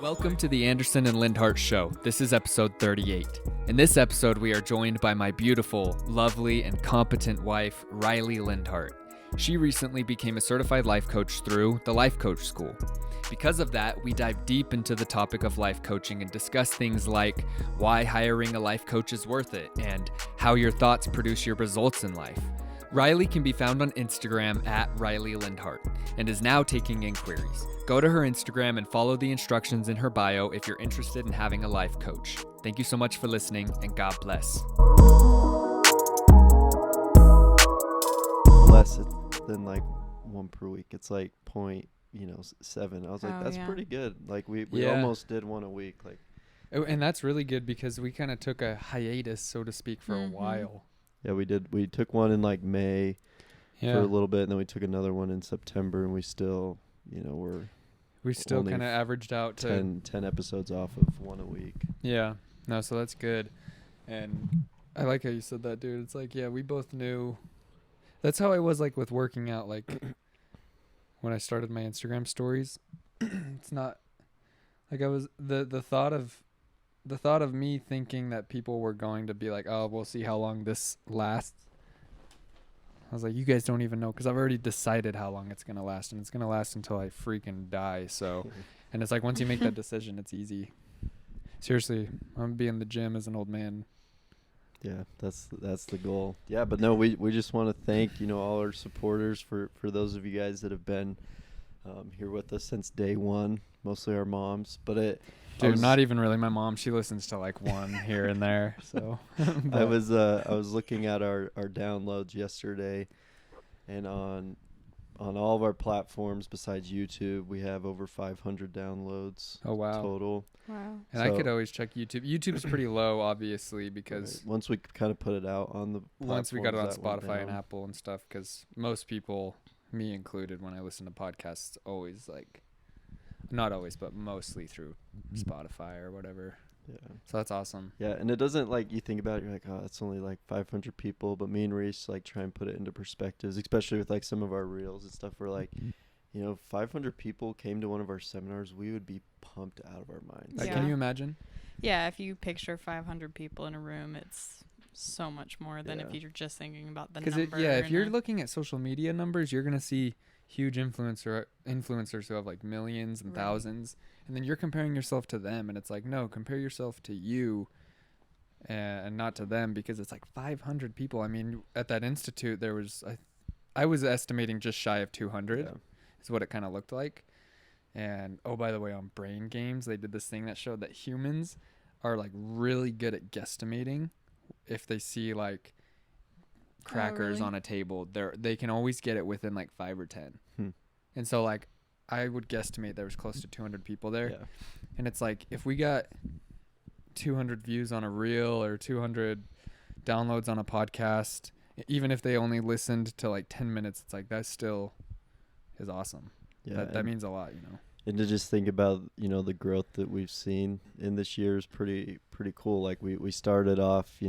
Welcome to the Anderson and Lindhardt Show. This is episode 38. In this episode, we are joined by my beautiful, lovely, and competent wife, Riley Lindhardt. She recently became a certified life coach through the Life Coach School. Because of that, we dive deep into the topic of life coaching and discuss things like why hiring a life coach is worth it and how your thoughts produce your results in life. Riley can be found on Instagram at Riley Lindhardt and is now taking inquiries. Go to her Instagram and follow the instructions in her bio if you're interested in having a life coach. Thank you so much for listening, and God bless. Less than like one per week. It's like 0.7. I was like, that's pretty good. Like we almost did one a week. Like, and that's really good because we kind of took a hiatus, so to speak, for a while. Yeah, we did. We took one in like May for a little bit, and then we took another one in September, and we still, we still kind of averaged out to 10 episodes off of one a week. Yeah. No, so that's good. And I like how you said that, dude. It's like, yeah, we both knew. That's how I was like with working out. Like when I started my Instagram stories, it's not like I was the thought of me thinking that people were going to be like, oh, we'll see how long this lasts. I was like, you guys don't even know, because I've already decided how long it's going to last, and it's going to last until I freaking die. So, and it's like, once you make that decision, it's easy. Seriously, I'm going to be in the gym as an old man. Yeah, that's the goal. Yeah, but no, we just want to thank, all our supporters for those of you guys that have been here with us since day one, mostly our moms, but Dude, not even really my mom. She listens to like one here and there. So I was looking at our downloads yesterday, and on all of our platforms besides YouTube, we have over 500 downloads. Oh wow. Total. Wow. And I could always check YouTube. YouTube's pretty low, obviously, because once we kind of put it out on the once we got it on Spotify and Apple and stuff, because most people, me included, when I listen to podcasts, it's always like, not always, but mostly through Spotify or whatever. Yeah. So that's awesome. Yeah, and it doesn't, like, you think about it, you're like, oh, it's only like 500 people, but me and Reese like try and put it into perspectives, especially with like some of our reels and stuff. We're like, 500 people came to one of our seminars, we would be pumped out of our minds. Like, can you imagine? Yeah, if you picture 500 people in a room, it's so much more than if you're just thinking about the number. Because if you're looking at social media numbers, you're gonna see huge influencers who have like millions and thousands, and then you're comparing yourself to them, and it's like, no, compare yourself to you and not to them, because it's like 500 people. I mean, at that institute there was I was estimating just shy of 200 is what it kind of looked like. And oh, by the way, on Brain Games they did this thing that showed that humans are like really good at guesstimating. If they see like crackers on a table, they can always get it within like 5 or 10. And so like I would guesstimate there was close to 200 people there. And it's like, if we got 200 views on a reel or 200 downloads on a podcast, even if they only listened to like 10 minutes, it's like, that still is awesome. That means a lot. And to just think about the growth that we've seen in this year is pretty cool. Like we started off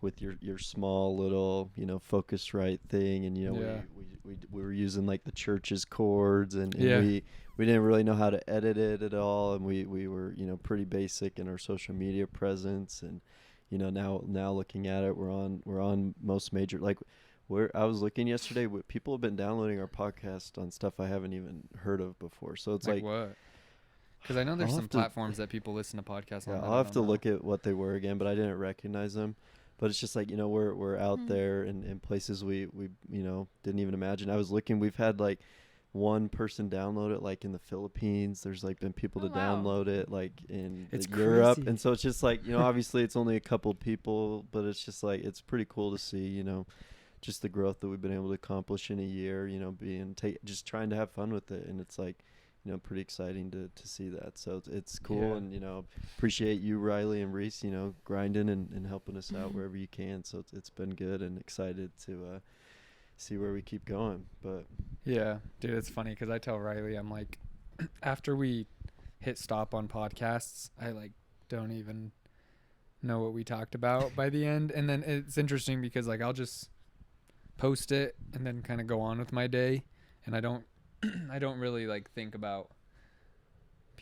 with your small little Focusrite thing, and we were using like the church's chords, and we didn't really know how to edit it at all, and we were pretty basic in our social media presence, and now looking at it, we're on most major, like I was looking yesterday, people have been downloading our podcast on stuff I haven't even heard of before. So it's like what? Because I know there's some platforms that people listen to podcasts on. Yeah, I'll have to look at what they were again, but I didn't recognize them. But it's just like, we're out there in places we didn't even imagine. I was looking, we've had like one person download it like in the Philippines. There's like been people to download it like in Europe. And so it's just like, obviously it's only a couple people, but it's just like, it's pretty cool to see, just the growth that we've been able to accomplish in a year, just trying to have fun with it. And it's like, pretty exciting to see that. So it's cool. And, appreciate you, Riley and Reese, grinding and helping us out wherever you can. So it's been good, and excited to see where we keep going. But yeah, dude, it's funny because I tell Riley, I'm like, after we hit stop on podcasts, I like don't even know what we talked about by the end. And then it's interesting because like I'll just post it and then kind of go on with my day, and I don't really like think about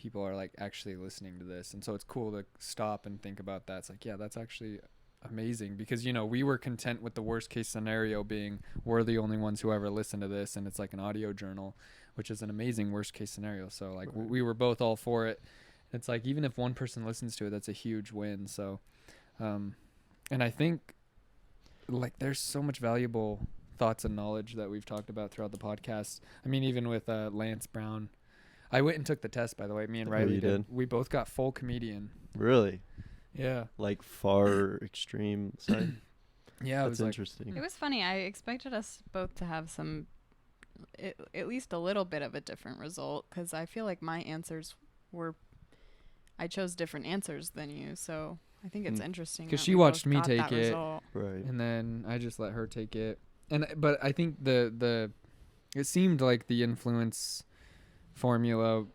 people are like actually listening to this. And so it's cool to stop and think about that. It's like, yeah, that's actually amazing, because, you know, we were content with the worst case scenario being we're the only ones who ever listen to this, and it's like an audio journal, which is an amazing worst case scenario. So like we were both all for it. It's like, even if one person listens to it, that's a huge win. So and I think like there's so much valuable thoughts and knowledge that we've talked about throughout the podcast. I mean, even with Lance Brown, I went and took the test, by the way. Me and Riley did. We both got full comedian. Really? Yeah. Like far extreme side. Yeah, that's interesting. It was funny. I expected us both to have some, at least a little bit of a different result, because I feel like my answers were, I chose different answers than you. So I think it's interesting. Because she watched me take it, result. Right? And then I just let her take it. But I think it seemed like the influence formula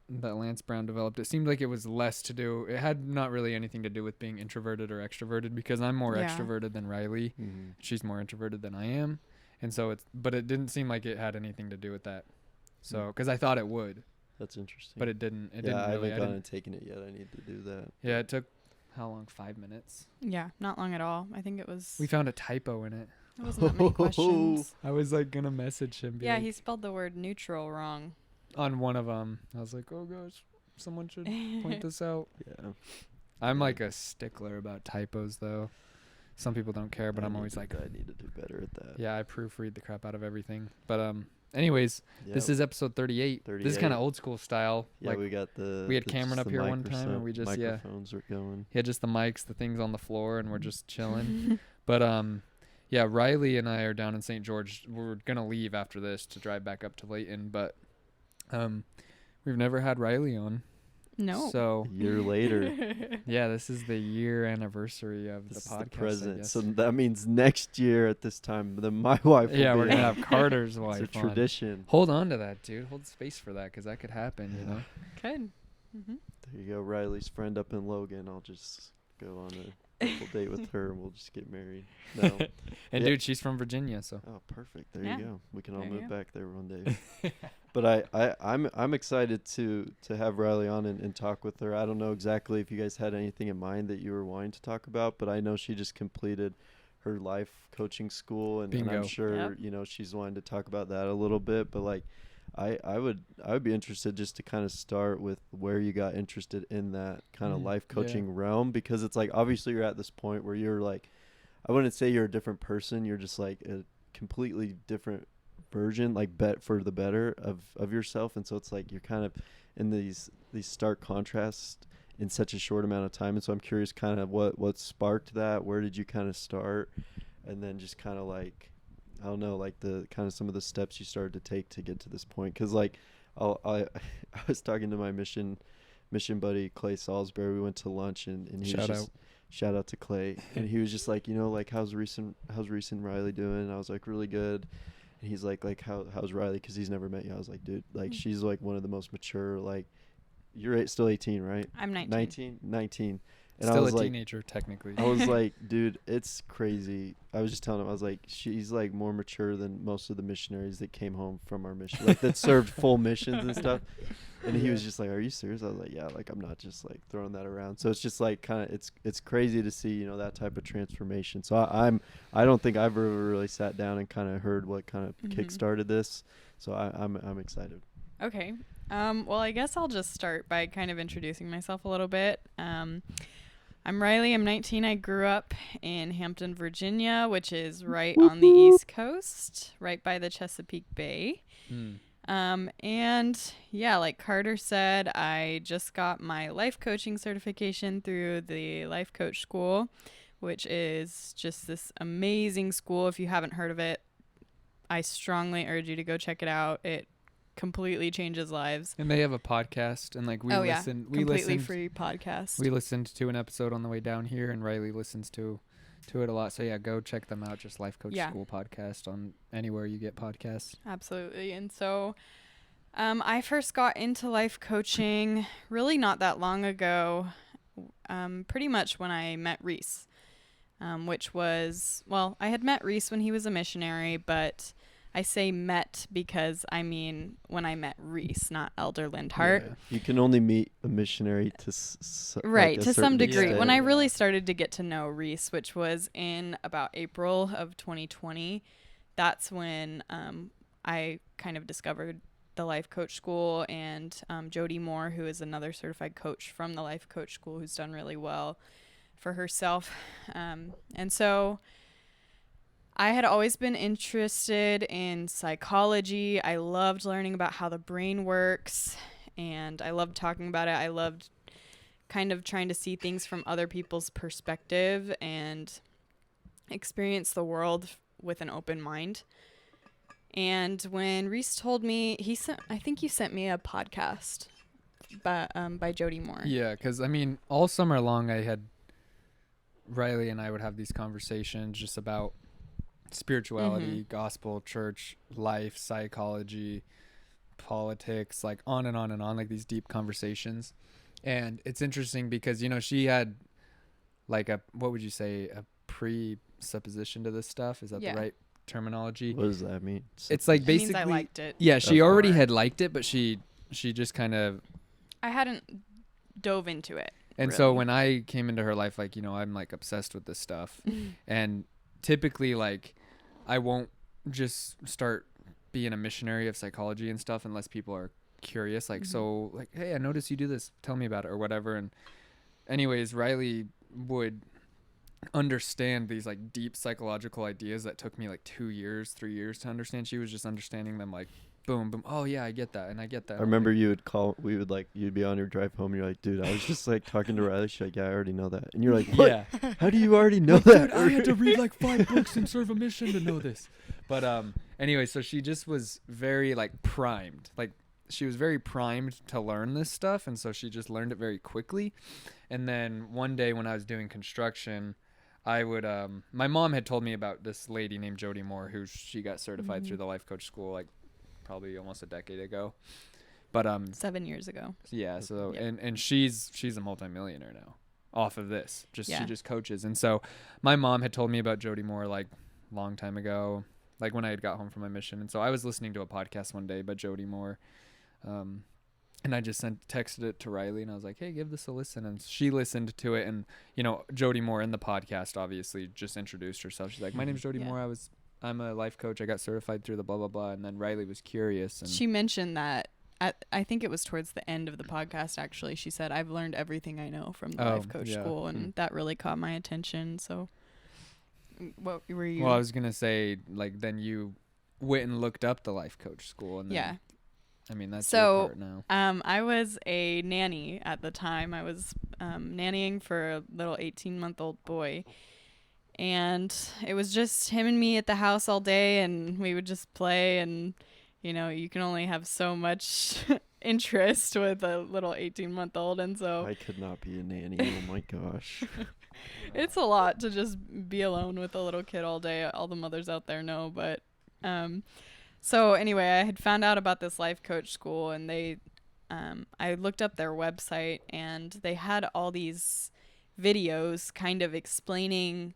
that Lance Brown developed, it seemed like it was less to do. It had not really anything to do with being introverted or extroverted, because I'm more extroverted than Riley. Mm-hmm. She's more introverted than I am. And so but it didn't seem like it had anything to do with that. So, because I thought it would. That's interesting. But it didn't. I haven't gone and taken it yet. I need to do that. Yeah, it took, how long? 5 minutes? Yeah, not long at all. I think it was. We found a typo in it. It wasn't that many questions. I was like going to message him. Yeah, he spelled the word neutral wrong. On one of them. I was like, oh gosh, someone should point this out. Yeah. I'm like a stickler about typos, though. Some people don't care, but I'm always like, I need to do better at that. Yeah, I proofread the crap out of everything. But anyways, this is episode 38. This is kind of old school style. Yeah, like, we got we had Cameron up here one time, and we just microphones are going. Yeah, just the mics, the things on the floor, and we're just chilling. But yeah, Riley and I are down in St. George. We're gonna leave after this to drive back up to Layton, but we've never had Riley on. No. So a year later. Yeah, this is the year anniversary of the podcast. The present. So that means next year at this time, then my wife will be we're gonna have Carter's wife. It's a tradition. Hold on to that, dude. Hold space for that, because that could happen. You know. Could. Mm-hmm. There you go, Riley's friend up in Logan. I'll just go on a couple date with her, and we'll just get married. No. And dude, she's from Virginia, so. Oh, perfect. There you go. We can all move back there one day. But I'm excited to have Riley on and talk with her. I don't know exactly if you guys had anything in mind that you were wanting to talk about, but I know she just completed her life coaching school, and I'm sure you know she's wanting to talk about that a little bit. But like, I would be interested just to kind of start with where you got interested in that kind of life coaching realm, because it's like obviously you're at this point where you're like, I wouldn't say you're a different person, you're just like a completely different version, like for the better of yourself. And so it's like you're kind of in these stark contrasts in such a short amount of time. And so I'm curious kind of what sparked that, where did you kind of start, and then just kind of like, I don't know, like the kind of some of the steps you started to take to get to this point. Because like I was talking to my mission buddy Clay Salisbury. We went to lunch, and he shout out to Clay, and he was just like, you know, like how's recent Riley doing? And I was like, really good. And he's like how's Riley? Because he's never met you. I was like, dude, like she's like one of the most mature. Like, you're still 18, right? I'm 19. 19. And still I was a like, teenager, technically. I was like, dude, it's crazy. I was just telling him, I was like, she's like more mature than most of the missionaries that came home from our mission, like that served full missions and stuff. And he was just like, are you serious? I was like, yeah, like I'm not just like throwing that around. So it's just like kind of it's crazy to see, you know, that type of transformation. So I don't think I've ever really sat down and kind of heard what kind of kick-started this. So I'm excited. Okay. Well, I guess I'll just start by kind of introducing myself a little bit. I'm Riley. I'm 19. I grew up in Hampton, Virginia, which is right on the East Coast, right by the Chesapeake Bay. And yeah, like Carter said, I just got my life coaching certification through the Life Coach School, which is just this amazing school. If you haven't heard of it, I strongly urge you to go check it out. It completely changes lives. And they have a podcast, and like we completely free podcast. We listened to an episode on the way down here, and Riley listens to it a lot. So yeah, go check them out. Just Life Coach School podcast on anywhere you get podcasts. Absolutely. And so I first got into life coaching really not that long ago, pretty much when I met Reese, which was, well, I had met Reese when he was a missionary, but I say met because I mean when I met Reese, not Elder Lindhardt. Yeah. You can only meet a missionary to Right, to some degree. extent. When I Yeah. really started to get to know Reese, which was in about April of 2020, that's when I kind of discovered the Life Coach School, and Jody Moore, who is another certified coach from the Life Coach School who's done really well for herself. And so I had always been interested in psychology. I loved learning about how the brain works, and I loved talking about it. I loved kind of trying to see things from other people's perspective and experience the world with an open mind. And when Reese told me, I think you sent me a podcast by Jody Moore. Yeah, because I mean, all summer long, Riley and I would have these conversations just about spirituality, gospel, church, life, psychology, politics, like on and on and on, like these deep conversations. And it's interesting because, you know, she had like what would you say, a presupposition to this stuff? Is that the right terminology? What does that mean? It's like It basically, means I liked it. yeah, she before. already had liked it, but she just kind of, I hadn't dove into it. and so when I came into her life, like, you know, I'm like obsessed with this stuff. And typically, like, I won't just start being a missionary of psychology and stuff unless people are curious. Like, so, like, hey, I noticed you do this. Tell me about it or whatever. And anyways, Riley would understand these, like, deep psychological ideas that took me, like, 2 years, 3 years to understand. She was just understanding them, like, boom, boom. Oh, yeah, I get that. And I get that. I remember you'd be on your drive home and you're like, dude, I was just like talking to Riley. She's like, yeah, I already know that. And you're like, what? Yeah. How do you already know that? Dude, I had to read like 5 books and serve a mission to know this. But anyway, so she just was very like primed. Like she was very primed to learn this stuff, and so she just learned it very quickly. And then one day when I was doing construction, I would my mom had told me about this lady named Jody Moore, who she got certified through the Life Coach School like probably almost a decade ago. But 7 years ago. Yeah, so Yep. and she's a multimillionaire now off of this. She just coaches. And so my mom had told me about Jody Moore like long time ago, like when I had got home from my mission. And so I was listening to a podcast one day by Jody Moore. And I just texted it to Riley and I was like, hey, give this a listen. And she listened to it. And, you know, Jody Moore in the podcast obviously just introduced herself. She's like, my name's Jody Moore. I'm a life coach. I got certified through the blah, blah, blah. And then Riley was curious. And she mentioned that I think it was towards the end of the podcast, actually. She said, I've learned everything I know from the Life Coach School. And that really caught my attention. So what were you? Well, I was going to say, like, then you went and looked up the Life Coach School. And then, I mean, that's your part now. I was a nanny at the time. I was nannying for a little 18-month-old boy. And it was just him and me at the house all day, and we would just play. And, you know, you can only have so much interest with a little 18-month-old. And so I could not be a nanny. Oh, my gosh. It's a lot to just be alone with a little kid all day. All the mothers out there know. But so anyway, I had found out about this Life Coach School, and I looked up their website, and they had all these videos kind of explaining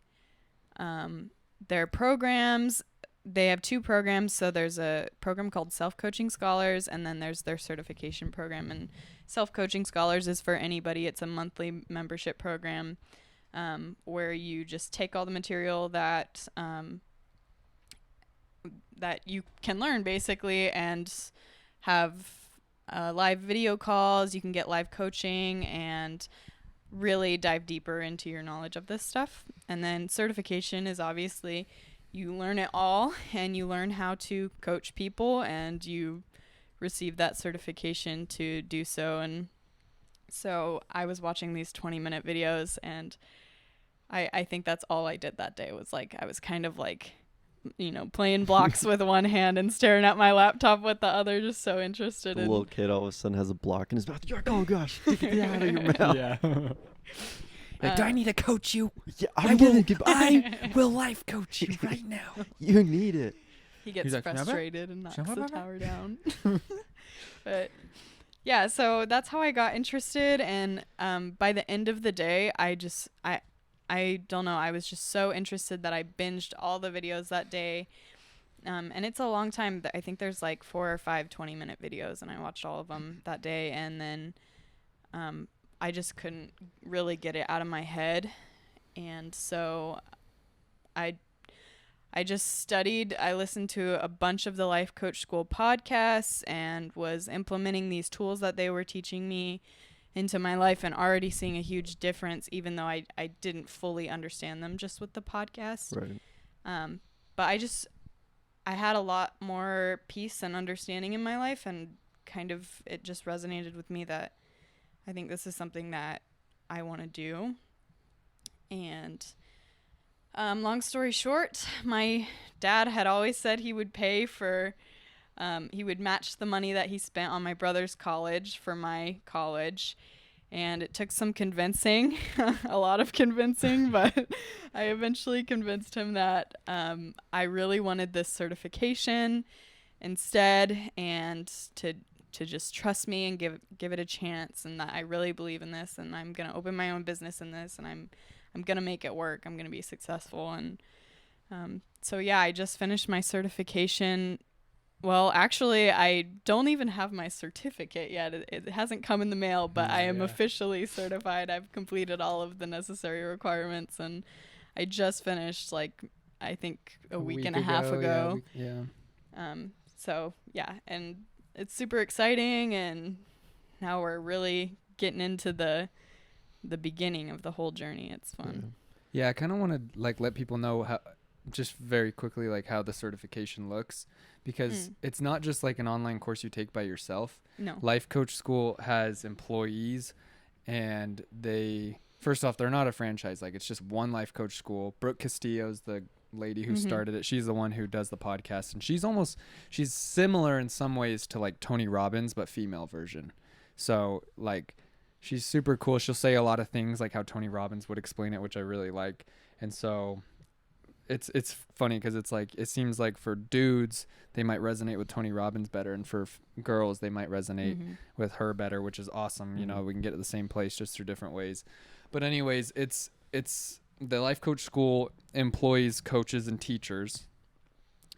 their programs. They have 2 programs. So there's a program called Self-Coaching Scholars, and then there's their certification program. And Self-Coaching Scholars is for anybody. It's a monthly membership program where you just take all the material that you can learn, basically, and have live video calls. You can get live coaching and really dive deeper into your knowledge of this stuff. And then certification is obviously you learn it all, and you learn how to coach people, and you receive that certification to do so. And so I was watching these 20-minute videos, and I think that's all I did that day. Was like I was kind of like, you know, playing blocks with one hand and staring at my laptop with the other, just so interested The in little kid all of a sudden has a block in his mouth. You're like, oh gosh, take it out of your mouth. Yeah. Like, do I need to coach you? Yeah, I will life coach you right now. You need it. He gets He's like, frustrated and knocks the tower down. But yeah, so that's how I got interested. And by the end of the day, I don't know, I was just so interested that I binged all the videos that day. And it's a long time. I think there's like 4 or 5 20-minute videos, and I watched all of them that day. And then I just couldn't really get it out of my head. And so I just studied. I listened to a bunch of the Life Coach School podcasts and was implementing these tools that they were teaching me into my life, and already seeing a huge difference, even though I didn't fully understand them just with the podcast. Right. But I had a lot more peace and understanding in my life, and kind of it just resonated with me that I think this is something that I want to do. And long story short, my dad had always said he would pay for, he would match the money that he spent on my brother's college for my college. And it took some convincing, a lot of convincing, but I eventually convinced him that I really wanted this certification instead, and to just trust me and give it a chance, and that I really believe in this, and I'm going to open my own business in this, and I'm going to make it work. I'm going to be successful. And so, yeah, I just finished my certification. Well, actually, I don't even have my certificate yet. It hasn't come in the mail, but I am officially certified. I've completed all of the necessary requirements, and I just finished, like, I think a week and a half ago. So, yeah, and it's super exciting, and now we're really getting into the beginning of the whole journey. It's fun. Yeah, I kind of want to like let people know how, just very quickly, like how the certification looks, because it's not just like an online course you take by yourself. No. Life Coach School has employees, and first off, they're not a franchise. Like, it's just one Life Coach School. Brooke Castillo's the lady who started it. She's the one who does the podcast, and she's similar in some ways to like Tony Robbins, but female version. So like, she's super cool. She'll say a lot of things like how Tony Robbins would explain it, which I really like. And so it's funny because it's like, it seems like for dudes, they might resonate with Tony Robbins better, and for girls, they might resonate with her better, which is awesome. You know, we can get to the same place just through different ways. But anyways, it's the Life Coach School employs coaches and teachers.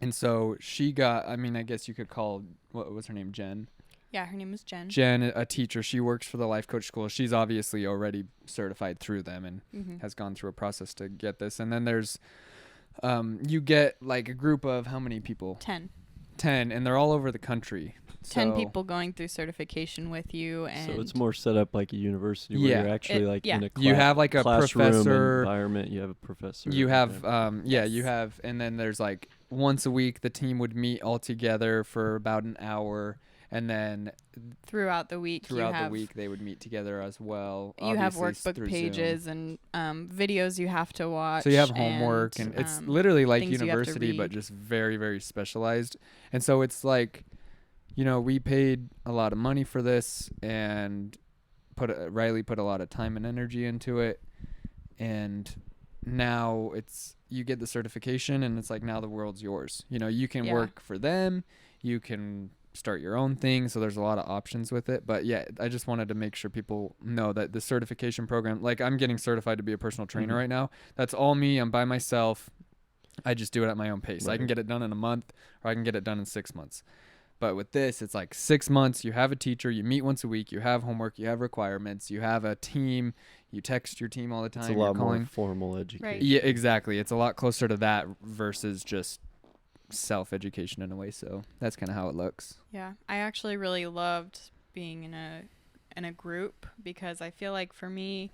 And so she got, I mean, I guess you could call, what was her name, Jen? Yeah, her name is Jen. Jen, a teacher. She works for the Life Coach School. She's obviously already certified through them and has gone through a process to get this. And then there's, you get like a group of how many people? 10, and they're all over the country. 10 people going through certification with you. And so it's more set up like a university where you're actually in a you have like a professor environment. You have a professor. You have, you have, and then there's like once a week the team would meet all together for about an hour. And then throughout the week they would meet together as well. You have workbook pages and videos you have to watch. So you have homework, and it's literally like university, but just very, very specialized. And so it's like, you know, we paid a lot of money for this, and Riley put a lot of time and energy into it. And now you get the certification, and it's like, now the world's yours. You know, you can work for them. You can start your own thing, so there's a lot of options with it. But yeah, I just wanted to make sure people know that the certification program, like I'm getting certified to be a personal trainer right now. That's all me. I'm by myself. I just do it at my own pace. I can get it done in a month, or I can get it done in 6 months. But with this, it's like 6 months. You have a teacher, you meet once a week, you have homework, you have requirements, you have a team, you text your team all the time. It's a lot more formal education. Right. Yeah, exactly. It's a lot closer to that versus just self-education in a way. So that's kind of how it looks. Yeah, I actually really loved being in a group, because I feel like for me,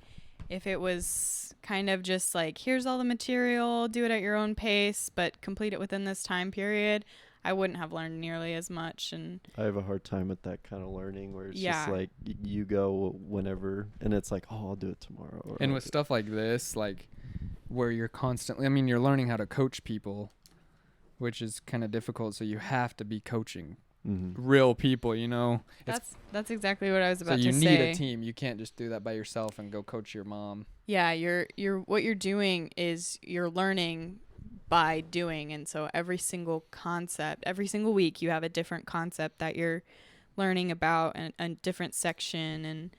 if it was kind of just like, here's all the material, do it at your own pace, but complete it within this time period, I wouldn't have learned nearly as much. And I have a hard time with that kind of learning, where it's just like you go whenever, and it's like, oh, I'll do it tomorrow. And with stuff like this, like where you're constantly, I mean, you're learning how to coach people, which is kind of difficult. So you have to be coaching real people, you know. That's exactly what I was about to say. So you need a team. You can't just do that by yourself and go coach your mom. Yeah, what you're doing is you're learning by doing. And so every single week you have a different concept that you're learning about, and a different section, and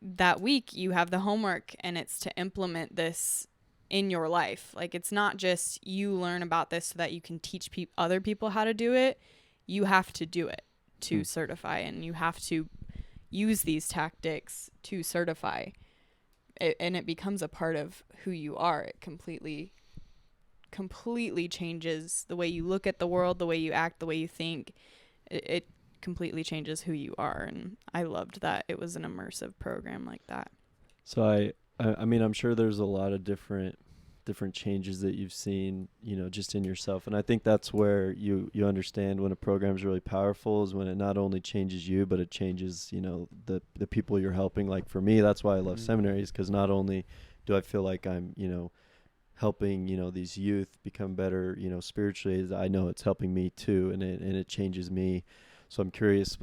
that week you have the homework, and it's to implement this in your life. Like, it's not just you learn about this so that you can teach other people how to do it. You have to do it to certify, and you have to use these tactics to certify it, and it becomes a part of who you are. It completely changes the way you look at the world, the way you act, the way you think. It completely changes who you are, and I loved that it was an immersive program like that. So I mean, I'm sure there's a lot of different changes that you've seen, just in yourself. And I think that's where you understand when a program is really powerful, is when it not only changes you, but it changes, the people you're helping. Like for me, that's why I love seminaries, because not only do I feel like I'm, helping, these youth become better, spiritually, I know it's helping me too. And it changes me. So I'm curious,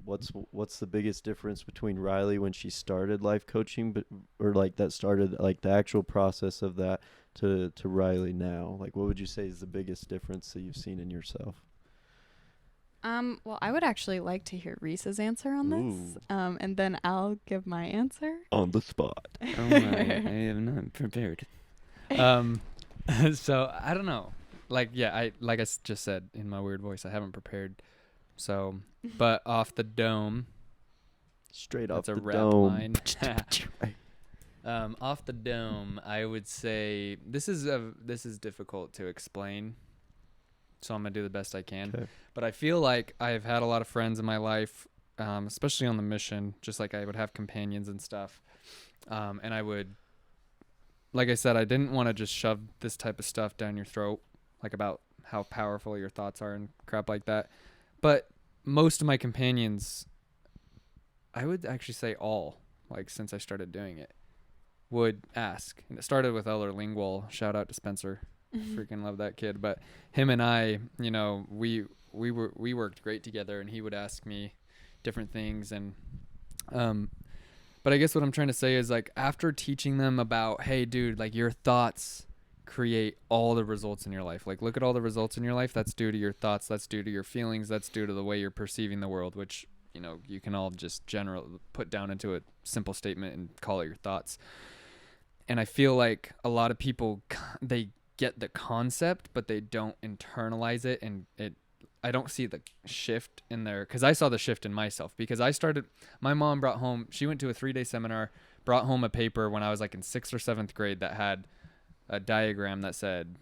what's the biggest difference between Riley when she started life coaching, or like that started like the actual process of that, to Riley now? Like, what would you say is the biggest difference that you've seen in yourself? Well, I would actually like to hear Reese's answer on this, and then I'll give my answer. On the spot. Oh my, I am not prepared. So I don't know. Like, yeah, I just said in my weird voice, I haven't prepared. So, but off the dome, straight off that's the a rap dome. Line. Off the dome, I would say this is difficult to explain, so I'm gonna do the best I can. Okay. But I feel like I've had a lot of friends in my life, especially on the mission. Just like I would have companions and stuff, and I would, like I said, I didn't want to just shove this type of stuff down your throat, like about how powerful your thoughts are and crap like that. But most of my companions, I would actually say all, like since I started doing it, would ask. And it started with Elder Lingual. Shout out to Spencer. Freaking love that kid. But him and I, we worked great together, and he would ask me different things. And but I guess what I'm trying to say is, like, after teaching them about, hey, dude, like your thoughts create all the results in your life. Like, look at all the results in your life. That's due to your thoughts. That's due to your feelings. That's due to the way you're perceiving the world, which, you can all just put down into a simple statement and call it your thoughts. And I feel like a lot of people, they get the concept, but they don't internalize it. And I don't see the shift in there, because I saw the shift in myself, because my mom brought home, she went to a 3-day seminar, brought home a paper when I was like in 6th or 7th grade that had a diagram that said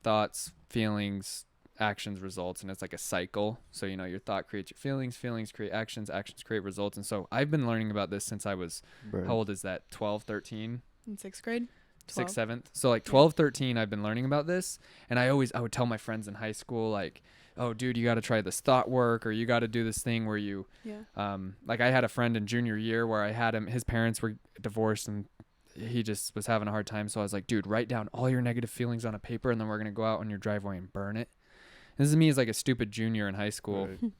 thoughts, feelings, actions, results, and it's like a cycle. So your thought creates your feelings create actions create results. And so I've been learning about this since I was how old is that, 12, 13? In 6th grade? 6th, 7th. So like 12, 13, I've been learning about this. And I would tell my friends in high school, like, oh dude, you got to try this thought work, or you got to do this thing where you like, I had a friend in junior year where I had his parents were divorced, and he just was having a hard time. So I was like, dude, write down all your negative feelings on a paper, and then we're going to go out on your driveway and burn it. This is me as like a stupid junior in high school. Right.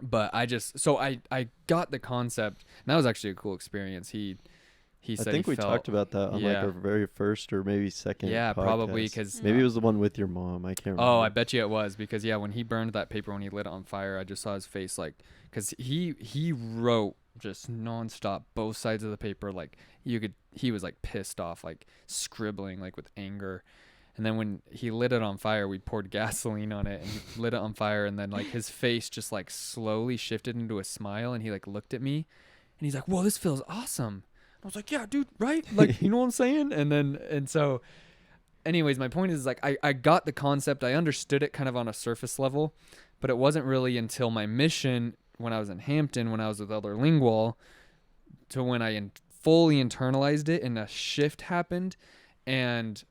But I got the concept, and that was actually a cool experience. He said, I think we talked about that on like our very first or maybe second podcast. Probably, because maybe it was the one with your mom. I can't remember. Oh, I bet you it was, because when he burned that paper, when he lit it on fire, I just saw his face, like, because he wrote just nonstop both sides of the paper, like he was like pissed off, like scribbling like with anger. And then when he lit it on fire, we poured gasoline on it and he lit it on fire, and then like his face just like slowly shifted into a smile, and he like looked at me and he's like, whoa, this feels awesome. I was like, yeah, dude, right? Like, you know what I'm saying? And so anyways, my point is, like, I got the concept. I understood it kind of on a surface level, but it wasn't really until my mission when I was in Hampton, when I was with Elder Lingual, to when I fully internalized it and a shift happened. And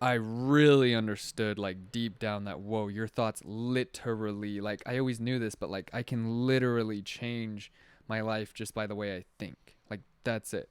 I really understood, like, deep down that, whoa, your thoughts literally, like, I always knew this, but like, I can literally change my life just by the way I think. Like, that's it.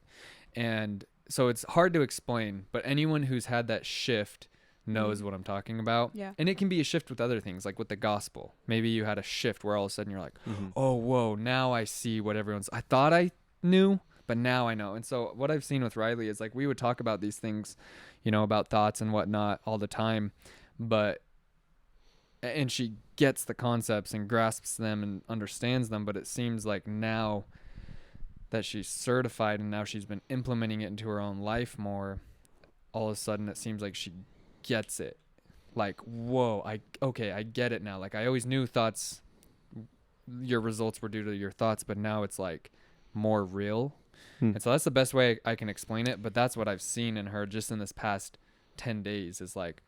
And so it's hard to explain, but anyone who's had that shift knows what I'm talking about. Yeah. And it can be a shift with other things, like with the gospel. Maybe you had a shift where all of a sudden you're like, oh, whoa, now I see what I thought I knew, but now I know. And so what I've seen with Riley is, like, we would talk about these things, about thoughts and whatnot all the time, and she gets the concepts and grasps them and understands them. But it seems like now that she's certified and now she's been implementing it into her own life more, all of a sudden it seems like she gets it. Like, whoa, I get it now. Like, I always knew your results were due to your thoughts, but now it's like more real. And so that's the best way I can explain it. But that's what I've seen in her just in this past 10 days is like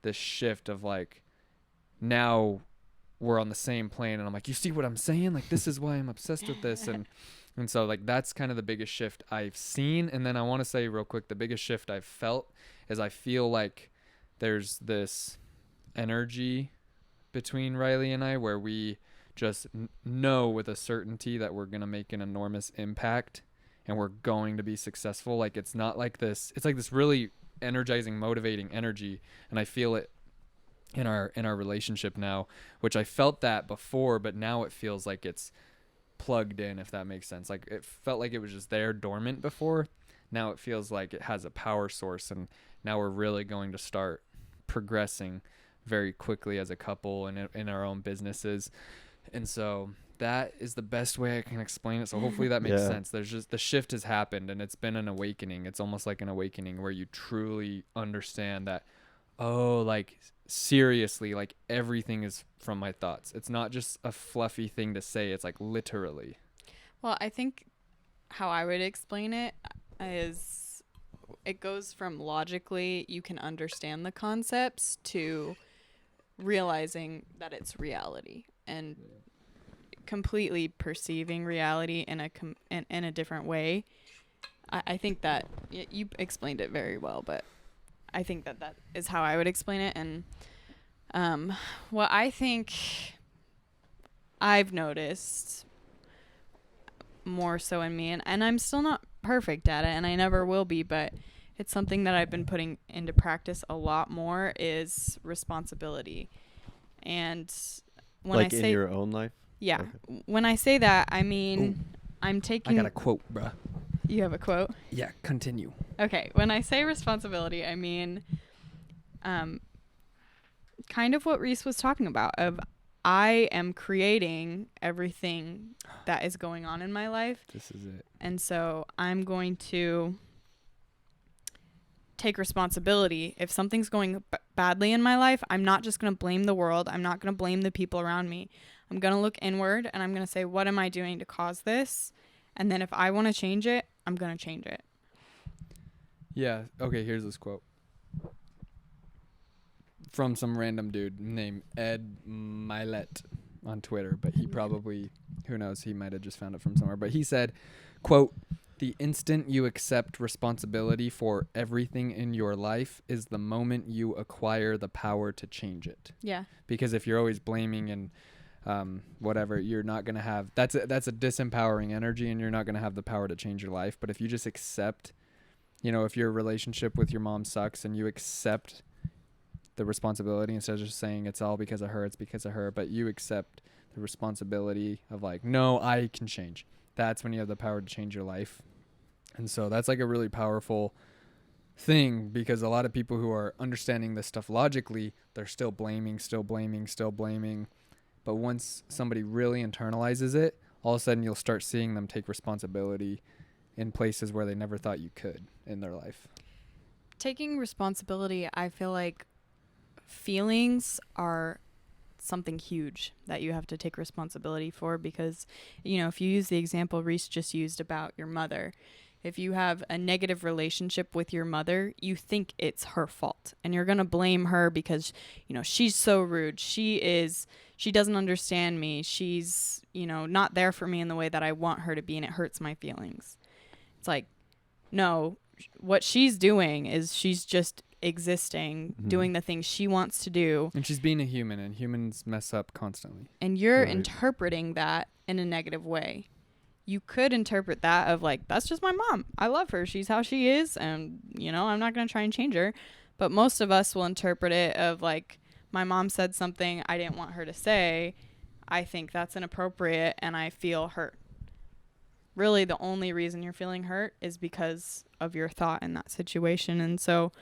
this shift of like, now we're on the same plane, and I'm like, you see what I'm saying? Like, this is why I'm obsessed with this. And so like, that's kind of the biggest shift I've seen. And then I want to say real quick, the biggest shift I've felt is I feel like there's this energy between Riley and I where we just know with a certainty that we're going to make an enormous impact and we're going to be successful. Like, it's not like this, it's like this really energizing, motivating energy. And I feel it in our relationship now, which I felt that before, but now it feels like it's plugged in, if that makes sense. Like, it felt like it was just there dormant before. Now it feels like it has a power source, and now we're really going to start progressing very quickly as a couple and in our own businesses. And so that is the best way I can explain it. So hopefully that makes sense. There's just, the shift has happened, and it's been an awakening. It's almost like an awakening where you truly understand that, oh, like, seriously, like, everything is from my thoughts. It's not just a fluffy thing to say. It's like literally. Well, I think how I would explain it is it goes from logically you can understand the concepts to realizing that it's reality and completely perceiving reality in a different way. I think that you explained it very well, but I think that is how I would explain it. And what I think I've noticed more so in me, and I'm still not perfect at it, and I never will be, but it's something that I've been putting into practice a lot more, is responsibility. And when like I in say your own life? yeah, Okay. when I say that, I mean, Ooh. I'm taking. I got a quote, bruh. You have a quote? Yeah, continue. Okay, when I say responsibility, I mean, kind of what Reese was talking about, of I am creating everything that is going on in my life. This is it. And so I'm going to take responsibility. If something's going badly in my life, I'm not just going to blame the world. I'm not going to blame the people around me. I'm going to look inward, and I'm going to say, what am I doing to cause this? And then if I want to change it, I'm going to change it. Yeah. Okay, here's this quote from some random dude named Ed Milet on Twitter, but he probably, who knows, he might have just found it from somewhere. But he said, quote, "The instant you accept responsibility for everything in your life is the moment you acquire the power to change it." Yeah. Because if you're always blaming and whatever, you're not going to have, that's a disempowering energy, and you're not going to have the power to change your life. But if you just accept, you know, if your relationship with your mom sucks and you accept the responsibility instead of just saying it's all because of her, it's because of her, but you accept the responsibility of like, no, I can change. That's when you have the power to change your life. And so that's like a really powerful thing, because a lot of people who are understanding this stuff logically, they're still blaming. But once somebody really internalizes it, all of a sudden you'll start seeing them take responsibility in places where they never thought you could in their life. Taking responsibility, I feel like feelings are something huge that you have to take responsibility for, because, you know, if you use the example Reese just used about your mother, if you have a negative relationship with your mother, you think it's her fault, and you're going to blame her because, you know, she's so rude. She doesn't understand me. She's, you know, not there for me in the way that I want her to be, and it hurts my feelings. It's like, no, what she's doing is she's just existing, doing the things she wants to do. And she's being a human, and humans mess up constantly. And you're Right. interpreting that in a negative way. You could interpret that of like, that's just my mom. I love her. She's how she is. And, you know, I'm not going to try and change her. But most of us will interpret it of like, my mom said something I didn't want her to say. I think that's inappropriate, and I feel hurt. Really, the only reason you're feeling hurt is because of your thought in that situation. And so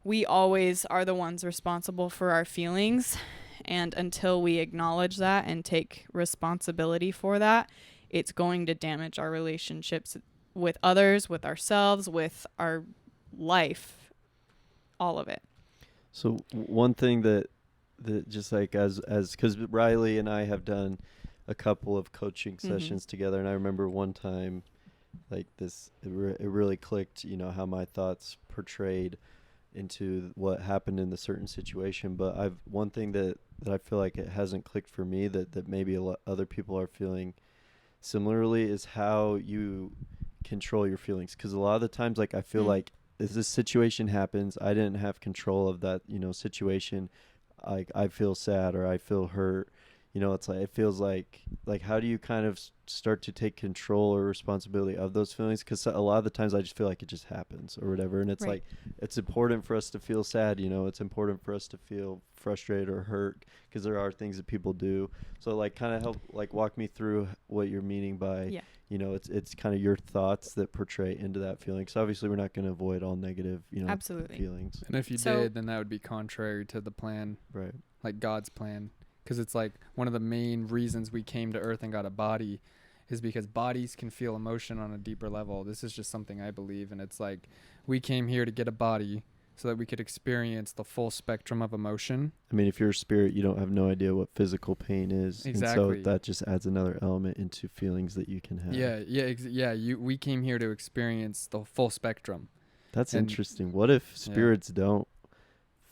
we always are the ones responsible for our feelings. And until we acknowledge that and take responsibility for that, it's going to damage our relationships with others, with ourselves, with our life all of it. So one thing that just like as because Riley and I have done a couple of coaching sessions together, and I remember one time like this, it really clicked, you know, how my thoughts portrayed into what happened in the certain situation. But one thing that I feel like it hasn't clicked for me that maybe other people are feeling similarly is how you control your feelings. Because a lot of the times, like, I feel like as this situation happens, I didn't have control of that, you know, situation. Like, I feel sad or I feel hurt. You know, it's like, it feels like how do you kind of start to take control or responsibility of those feelings? Because a lot of the times I just feel like it just happens or whatever. And it's like, it's important for us to feel sad, you know, it's important for us to feel frustrated or hurt because there are things that people do. So like kind of help, like walk me through what you're meaning by, you know, it's kind of your thoughts that portray into that feeling. So obviously we're not going to avoid all negative, you know, feelings. And if you did, then that would be contrary to the plan, right? Like God's plan. Because it's like one of the main reasons we came to earth and got a body is because bodies can feel emotion on a deeper level. This is just something I believe. And it's like we came here to get a body so that we could experience the full spectrum of emotion. I mean, if you're a spirit, you don't have no idea what physical pain is. Exactly. And so that just adds another element into feelings that you can have. We came here to experience the full spectrum. That's interesting. What if spirits don't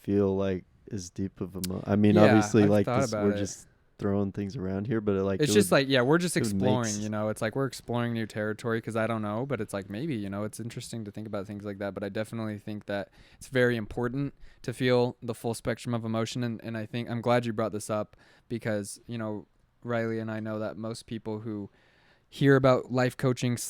feel like as deep of I mean, obviously, I've like this, we're it. Just throwing things around here, but it's just like, we're just exploring, you know, it's like we're exploring new territory because I don't know, but it's like maybe, you know, it's interesting to think about things like that. But I definitely think that it's very important to feel the full spectrum of emotion. And I think I'm glad you brought this up because, you know, Riley and I know that most people who hear about life coaching /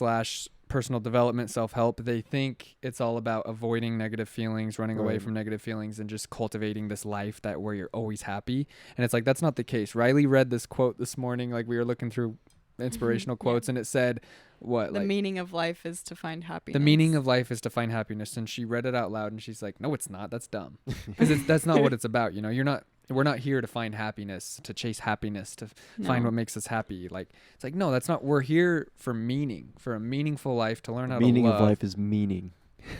personal development, self-help, they think it's all about avoiding negative feelings, running away from negative feelings, and just cultivating this life that where you're always happy. And it's like, that's not the case. Riley read this quote this morning, like we were looking through inspirational quotes, and it said, the meaning of life is to find happiness. The meaning of life is to find happiness. And she read it out loud, and she's like, no, it's not. That's dumb. Because that's not what it's about. You know, we're not here to find happiness, to chase happiness, to find what makes us happy. Like, it's like, no, that's not. We're here for meaning, for a meaningful life, to learn how to love. Meaning of life is meaning.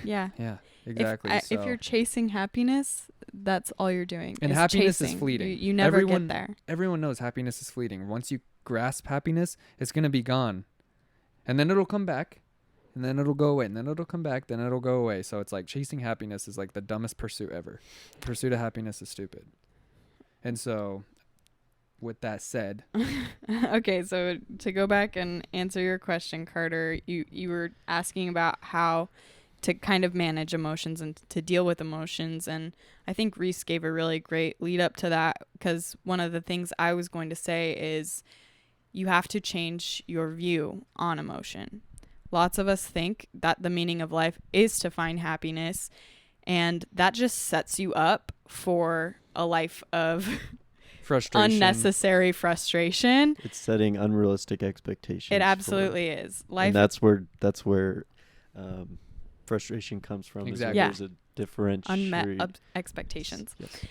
Yeah. Yeah, exactly. If you're chasing happiness, that's all you're doing. And happiness is fleeting. You never get there. Everyone knows happiness is fleeting. Once you grasp happiness, it's going to be gone. And then it'll come back. And then it'll go away. And then it'll come back. Then it'll go away. So it's like chasing happiness is like the dumbest pursuit ever. The pursuit of happiness is stupid. And so, with that said. Okay, so to go back and answer your question, Carter, you were asking about how to kind of manage emotions and to deal with emotions. And I think Reese gave a really great lead up to that, because one of the things I was going to say is you have to change your view on emotion. Lots of us think that the meaning of life is to find happiness, and that just sets you up for a life of frustration, unnecessary frustration. It's setting unrealistic expectations. It absolutely is. Life, and that's where frustration comes from. Exactly. There's a different unmet expectations. Yes.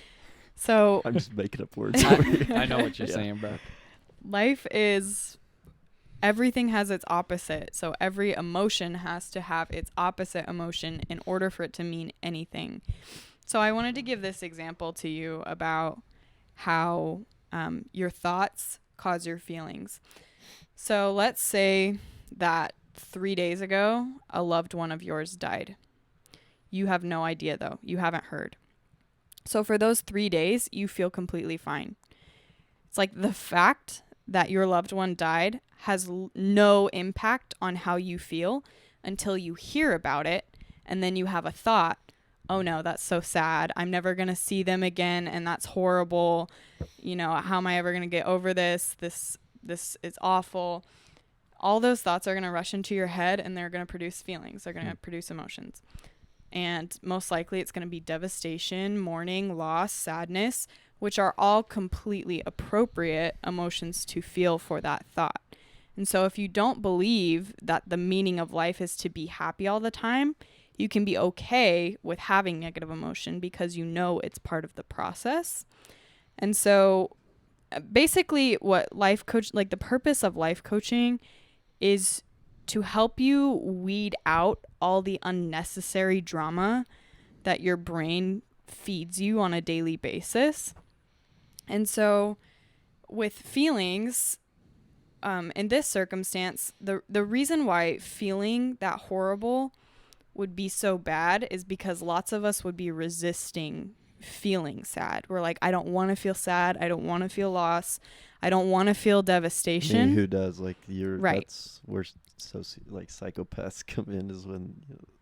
So I'm just making up words. I know what you're saying, bro. Life is, everything has its opposite. So every emotion has to have its opposite emotion in order for it to mean anything. So I wanted to give this example to you about how your thoughts cause your feelings. So let's say that 3 days ago, a loved one of yours died. You have no idea, though. You haven't heard. So for those 3 days, you feel completely fine. It's like the fact that your loved one died has no impact on how you feel until you hear about it, and then you have a thought, oh no, that's so sad. I'm never going to see them again, and that's horrible. You know, how am I ever going to get over this? This is awful. All those thoughts are going to rush into your head, and they're going to produce feelings. They're going to produce emotions. And most likely it's going to be devastation, mourning, loss, sadness, which are all completely appropriate emotions to feel for that thought. And so if you don't believe that the meaning of life is to be happy all the time, you can be okay with having negative emotion because you know it's part of the process. And so basically what life coach, like the purpose of life coaching is to help you weed out all the unnecessary drama that your brain feeds you on a daily basis. And so with feelings, in this circumstance, the reason why feeling that horrible would be so bad is because lots of us would be resisting feeling sad. We're like, I don't want to feel sad. I don't want to feel loss. I don't want to feel devastation. I mean, who does? Like, Right. That's where like psychopaths come in, is when,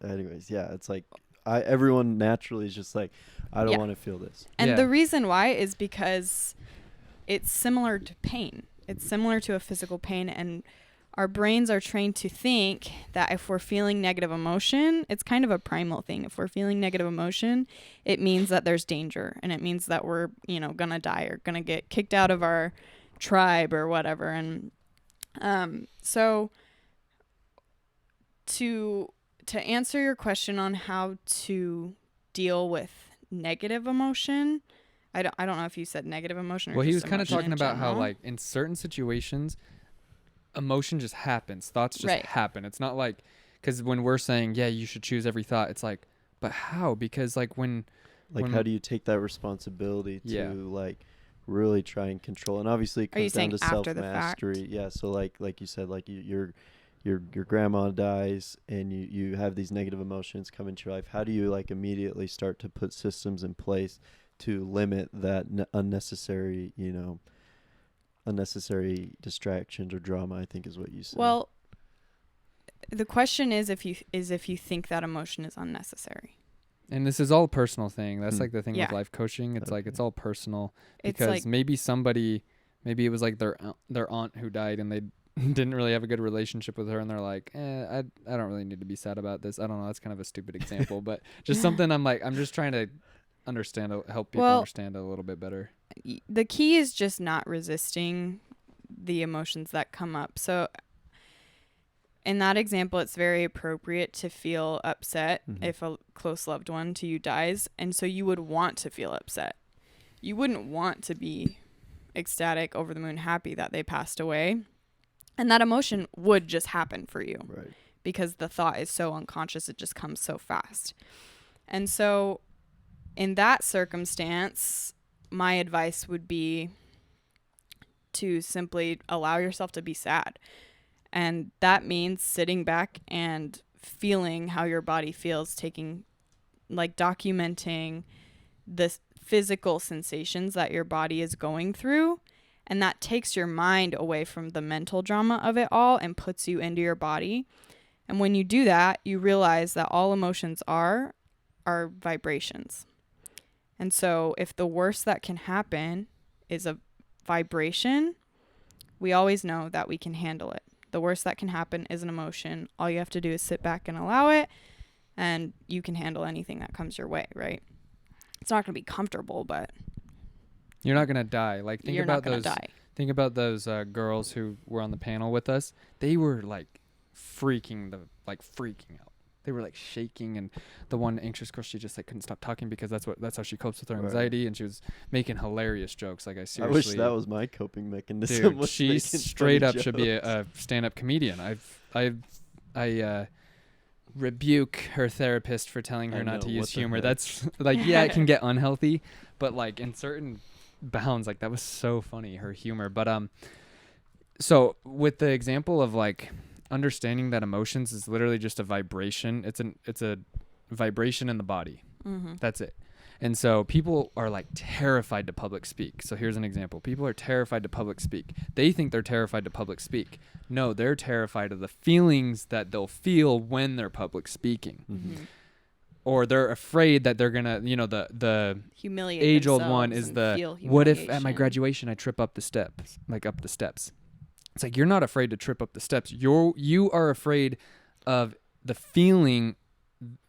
anyways, yeah, it's like, everyone naturally is just like, I don't want to feel this. And the reason why is because it's similar to pain. It's similar to a physical pain, and our brains are trained to think that if we're feeling negative emotion, it's kind of a primal thing. If we're feeling negative emotion, it means that there's danger, and it means that we're, gonna die or gonna get kicked out of our tribe or whatever. And so to answer your question on how to deal with negative emotion, I don't know if you said negative emotion or well, just he was kind of emotion talking in about how, general. like, in certain situations, emotion just happens. Thoughts just happen. It's not like, because when we're saying, yeah, you should choose every thought, it's like, but how? Because, like, how do you take that responsibility to like really try and control? And obviously it comes down to self-mastery. Yeah. So like you said, like your grandma dies and you have these negative emotions come into your life. How do you like immediately start to put systems in place to limit that unnecessary distractions or drama, I think is what you said. Well, the question is if you think that emotion is unnecessary. And this is all a personal thing. That's like the thing with life coaching. It's Okay. like, it's all personal, It's because like, maybe it was like their aunt who died, and they didn't really have a good relationship with her, and they're like, I don't really need to be sad about this. I don't know. That's kind of a stupid example, but just something I'm just trying to help people understand a little bit better. the key is just not resisting the emotions that come up. So in that example, it's very appropriate to feel upset if a close loved one to you dies. And so you would want to feel upset. You wouldn't want to be ecstatic, over the moon happy that they passed away. And that emotion would just happen for you. Right. Because the thought is so unconscious, it just comes so fast. And so in that circumstance, my advice would be to simply allow yourself to be sad. And that means sitting back and feeling how your body feels, documenting the physical sensations that your body is going through. And that takes your mind away from the mental drama of it all and puts you into your body. And when you do that, you realize that all emotions are vibrations. And so if the worst that can happen is a vibration, we always know that we can handle it. The worst that can happen is an emotion. All you have to do is sit back and allow it, and you can handle anything that comes your way, right? It's not going to be comfortable, but you're not going to die. Like, think about those girls who were on the panel with us. They were like freaking out. They were like shaking, and the one anxious girl, she just like couldn't stop talking because that's how she copes with her anxiety, and she was making hilarious jokes. Like, I seriously, I wish that was my coping mechanism. Dude, she straight up should be a stand-up comedian. I rebuke her therapist for telling her not to use humor. That's like, yeah, it can get unhealthy, but like in certain bounds, like that was so funny, her humor. But so with the example of like understanding that emotions is literally just a vibration. It's a vibration in the body. That's it. And so people are like terrified to public speak. So here's an example. People are terrified to public speak. They think they're terrified to public speak. No, they're terrified of the feelings that they'll feel when they're public speaking. Or they're afraid that they're gonna, the age-old one is what if at my graduation I trip up the steps, It's like, you're not afraid to trip up the steps. You are afraid of the feeling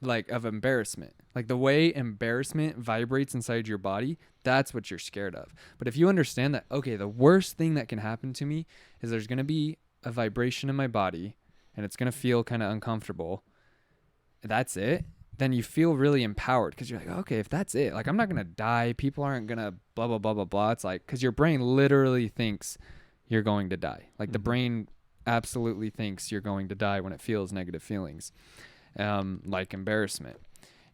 like of embarrassment. Like the way embarrassment vibrates inside your body, that's what you're scared of. But if you understand that, okay, the worst thing that can happen to me is there's going to be a vibration in my body and it's going to feel kind of uncomfortable. That's it. Then you feel really empowered because you're like, okay, if that's it, like I'm not going to die. People aren't going to blah, blah, blah, blah, blah. It's like, because your brain literally thinks you're going to die. Like the brain absolutely thinks you're going to die when it feels negative feelings, like embarrassment.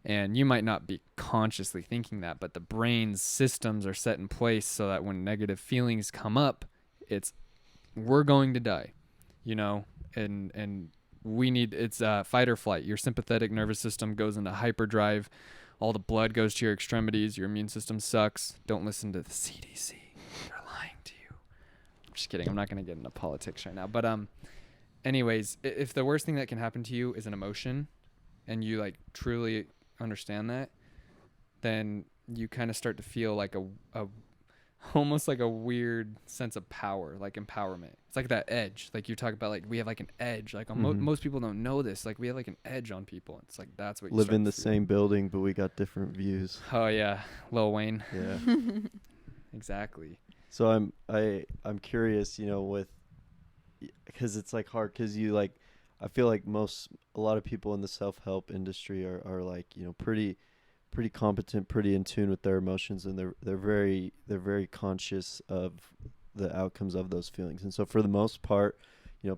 And you might not be consciously thinking that, but the brain's systems are set in place so that when negative feelings come up, we're going to die, and it's fight or flight. Your sympathetic nervous system goes into hyperdrive. All the blood goes to your extremities. Your immune system sucks. Don't listen to the CDC. They're lying to you. I'm just kidding. I'm not going to get into politics right now. But anyways, if the worst thing that can happen to you is an emotion and you like truly understand that, then you kind of start to feel like a almost like a weird sense of power, like empowerment. It's like that edge, like you talk about, like we have like an edge, like most people don't know this, like we have like an edge on people. It's like that's what you live in the same building, but we got different views. Oh yeah, Lil Wayne. Yeah. Exactly. So I'm curious, with, because it's like hard, because you like, I feel like a lot of people in the self-help industry are like, pretty competent, pretty in tune with their emotions, and they're very conscious of the outcomes of those feelings. And so for the most part,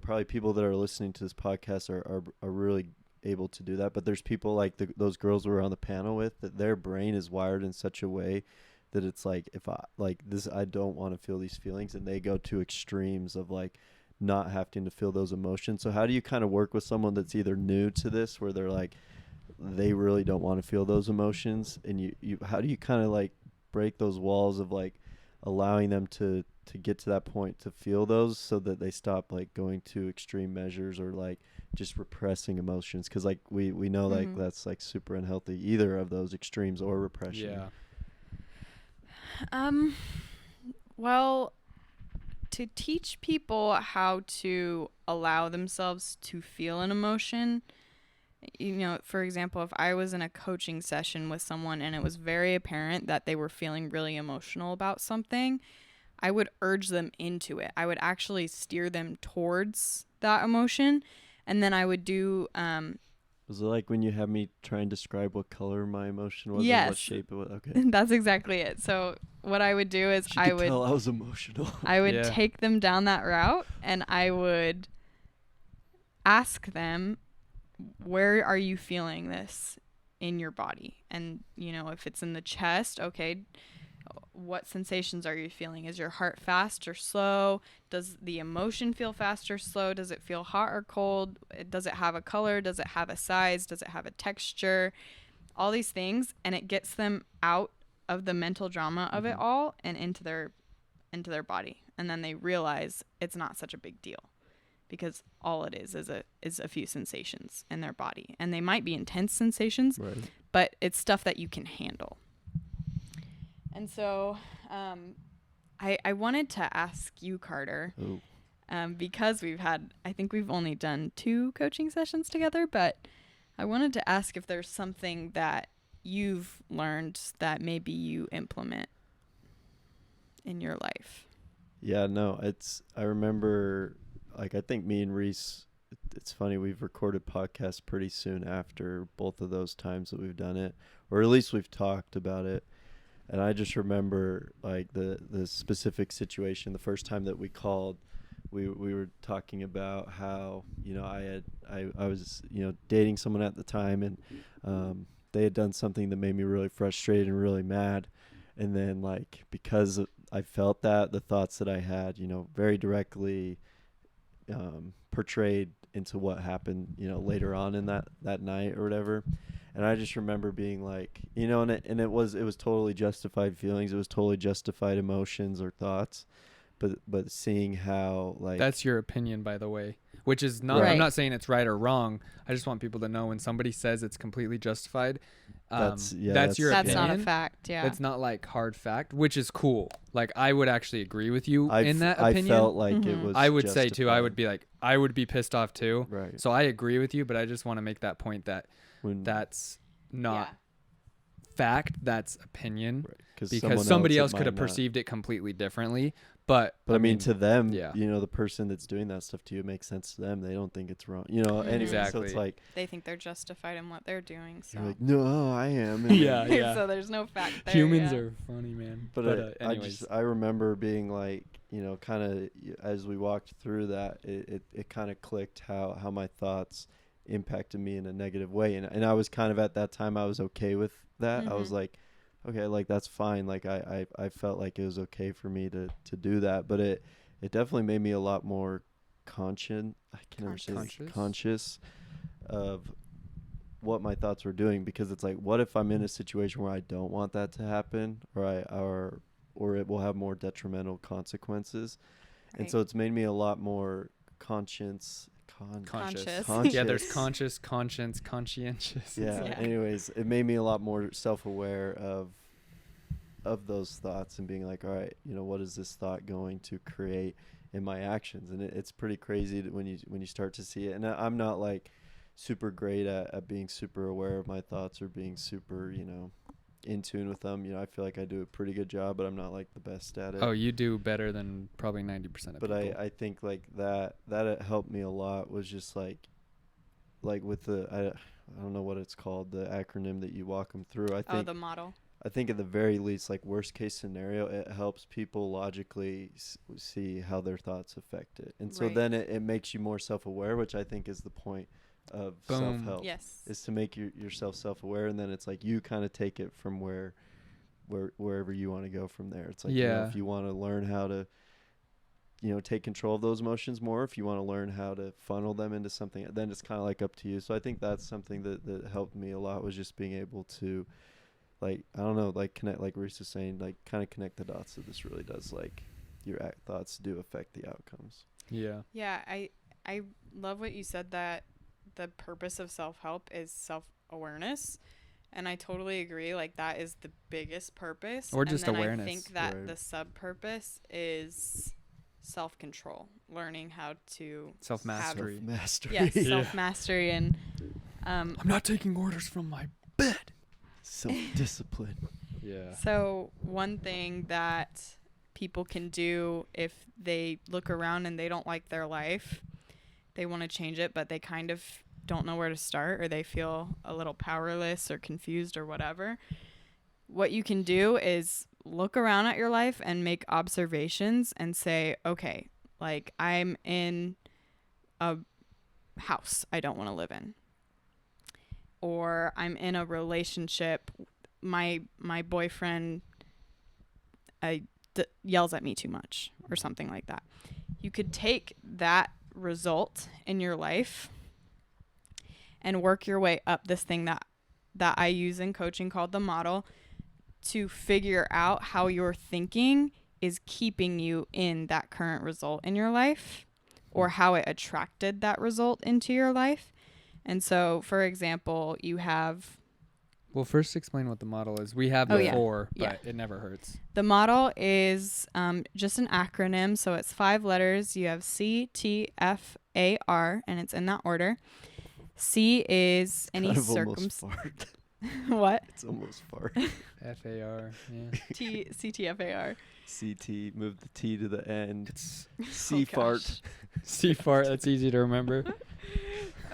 probably people that are listening to this podcast are really able to do that. But there's people like those girls we were on the panel with, that their brain is wired in such a way that it's like, if I like this, I don't want to feel these feelings, and they go to extremes of like not having to feel those emotions. So how do you kind of work with someone that's either new to this, where they're like, they really don't want to feel those emotions, and you how do you kind of like break those walls of like allowing them to get to that point to feel those, so that they stop like going to extreme measures or like just repressing emotions? Because like we know like that's like super unhealthy, either of those extremes, or repression. Well, to teach people how to allow themselves to feel an emotion, for example, if I was in a coaching session with someone and it was very apparent that they were feeling really emotional about something, I would urge them into it. I would actually steer them towards that emotion. And then I would do... was it like when you had me try and describe what color my emotion was? Yes. And what shape it was? Okay. That's exactly it. So what I would do is I would tell I was emotional. I would take them down that route, and I would ask them, where are you feeling this in your body? And, if it's in the chest, okay, what sensations are you feeling? Is your heart fast or slow? Does the emotion feel fast or slow? Does it feel hot or cold? Does it have a color? Does it have a size? Does it have a texture? All these things. And it gets them out of the mental drama of it all and into their body. And then they realize it's not such a big deal, because all it is a few sensations in their body. And they might be intense sensations, right, but it's stuff that you can handle. And so I wanted to ask you, Carter, because I think we've only done 2 coaching sessions together, but I wanted to ask if there's something that you've learned that maybe you implement in your life. Yeah, no, I remember, like, I think me and Reese, it's funny, we've recorded podcasts pretty soon after both of those times that we've done it, or at least we've talked about it. And I just remember, like, the specific situation. The first time that we called, we were talking about how, I was, dating someone at the time, and they had done something that made me really frustrated and really mad. And then, like, because I felt that, the thoughts that I had, very directly portrayed into what happened, later on in that night or whatever. And I just remember being like, and it was totally justified feelings. It was totally justified emotions or thoughts. But seeing how, like, that's your opinion, by the way, which is not, I'm not saying it's right or wrong. I just want people to know when somebody says it's completely justified, that's your opinion. That's not a fact. Yeah. It's not like hard fact, which is cool. Like, I would actually agree with you in that opinion. I felt like it was I would justified. say too, I would be pissed off too. Right. So I agree with you, but I just want to make that point that that's not fact, that's opinion. Right. Because somebody else could have perceived it completely differently. But I mean, to them, the person that's doing that stuff to you, it makes sense to them. They don't think it's wrong. Anyway, exactly. So it's like, they think they're justified in what they're doing. So you're like, no, I am. Yeah. So there's no fact there. Humans are funny, man. But anyways. I remember being like, kind of as we walked through that, it kind of clicked how my thoughts impacted me in a negative way. And I was kind of at that time, I was okay with that. I was like, okay, like that's fine. Like I felt like it was okay for me to do that, but it definitely made me a lot more conscious of what my thoughts were doing, because it's like, what if I'm in a situation where I don't want that to happen, or it will have more detrimental consequences. Right. And so it's made me a lot more conscious. Yeah, there's conscious, conscience, conscientious. Yeah. Anyways, it made me a lot more self-aware of those thoughts and being like, all right, you know, what is this thought going to create in my actions? And it's pretty crazy when you start to see it. And I'm not like super great at being super aware of my thoughts or being super, you know, in tune with them. You know, I feel like I do a pretty good job, but I'm not like the best at it. Oh, you do better than probably 90% of people. But I think like that it helped me a lot, was just like with the, I don't know what it's called, the acronym that you walk them through. I think the model. I think at the very least, like worst case scenario, it helps people logically see how their thoughts affect it. And so then it makes you more self-aware, which I think is the point of self-help. Yes. Is to make yourself self-aware, and then it's like you kind of take it from wherever you want to go from there. It's like, you know, if you want to learn how to, you know, take control of those emotions more, if you want to learn how to funnel them into something, then it's kind of like up to you. So I think that's something that helped me a lot, was just being able to, like, I don't know, like connect, like Reese was saying, like kind of connect the dots. So this really does, like, your thoughts do affect the outcomes. Yeah. Yeah. I love what you said, that the purpose of self-help is self-awareness. And I totally agree. Like, that is the biggest purpose. Or just and then awareness. I think that the sub-purpose is self-control, learning how to self-mastery. Yes, self-mastery. And I'm not taking orders from my bed. Self-discipline. Yeah. So one thing that people can do if they look around and they don't like their life, they want to change it, but they kind of don't know where to start, or they feel a little powerless or confused or whatever. What you can do is look around at your life and make observations and say, okay, like, I'm in a house I don't want to live in, or I'm in a relationship, my boyfriend yells at me too much, or something like that. You could take that result in your life and work your way up this thing that I use in coaching called the model, to figure out how your thinking is keeping you in that current result in your life, or how it attracted that result into your life. And so, for example, you have... Well, first explain what the model is. We have before, but it never hurts. The model is just an acronym. So it's 5 letters. You have C, T, F, A, R, and it's in that order. C is any circumstance. What? It's almost fart. F-A-R, yeah. C-T-F-A-R. C-T, move the T to the end. It's C-fart. C-fart, that's easy to remember.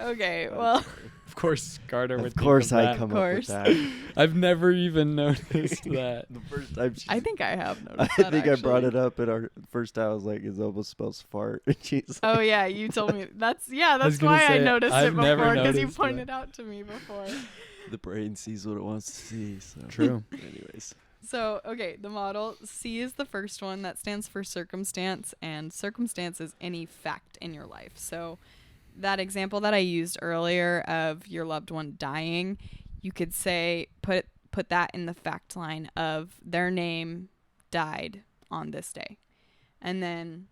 Okay, well. Of course, Carter would think of that. Of course I come up with that. I've never even noticed that. The first time I think I have noticed that, I brought it up at our first time. I was like, it almost spells fart. Oh, yeah, you told me. That's why I noticed it before, because you pointed out to me before. The brain sees what it wants to see. So. True. Anyways. So, okay, the model, C is the first one. That stands for circumstance, and circumstance is any fact in your life. So that example that I used earlier of your loved one dying, you could say, put that in the fact line of their name died on this day. And then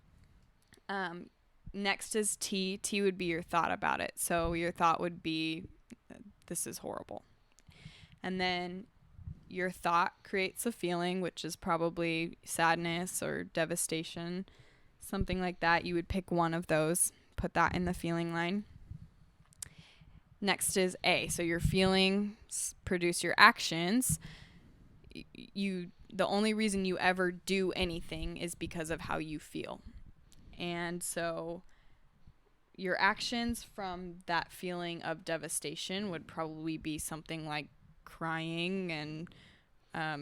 next is T. T would be your thought about it. So your thought would be, this is horrible. And then your thought creates a feeling, which is probably sadness or devastation, something like that. You would pick one of those, put that in the feeling line. Next is A. So your feelings produce your actions. The only reason you ever do anything is because of how you feel. And so your actions from that feeling of devastation would probably be something like crying and I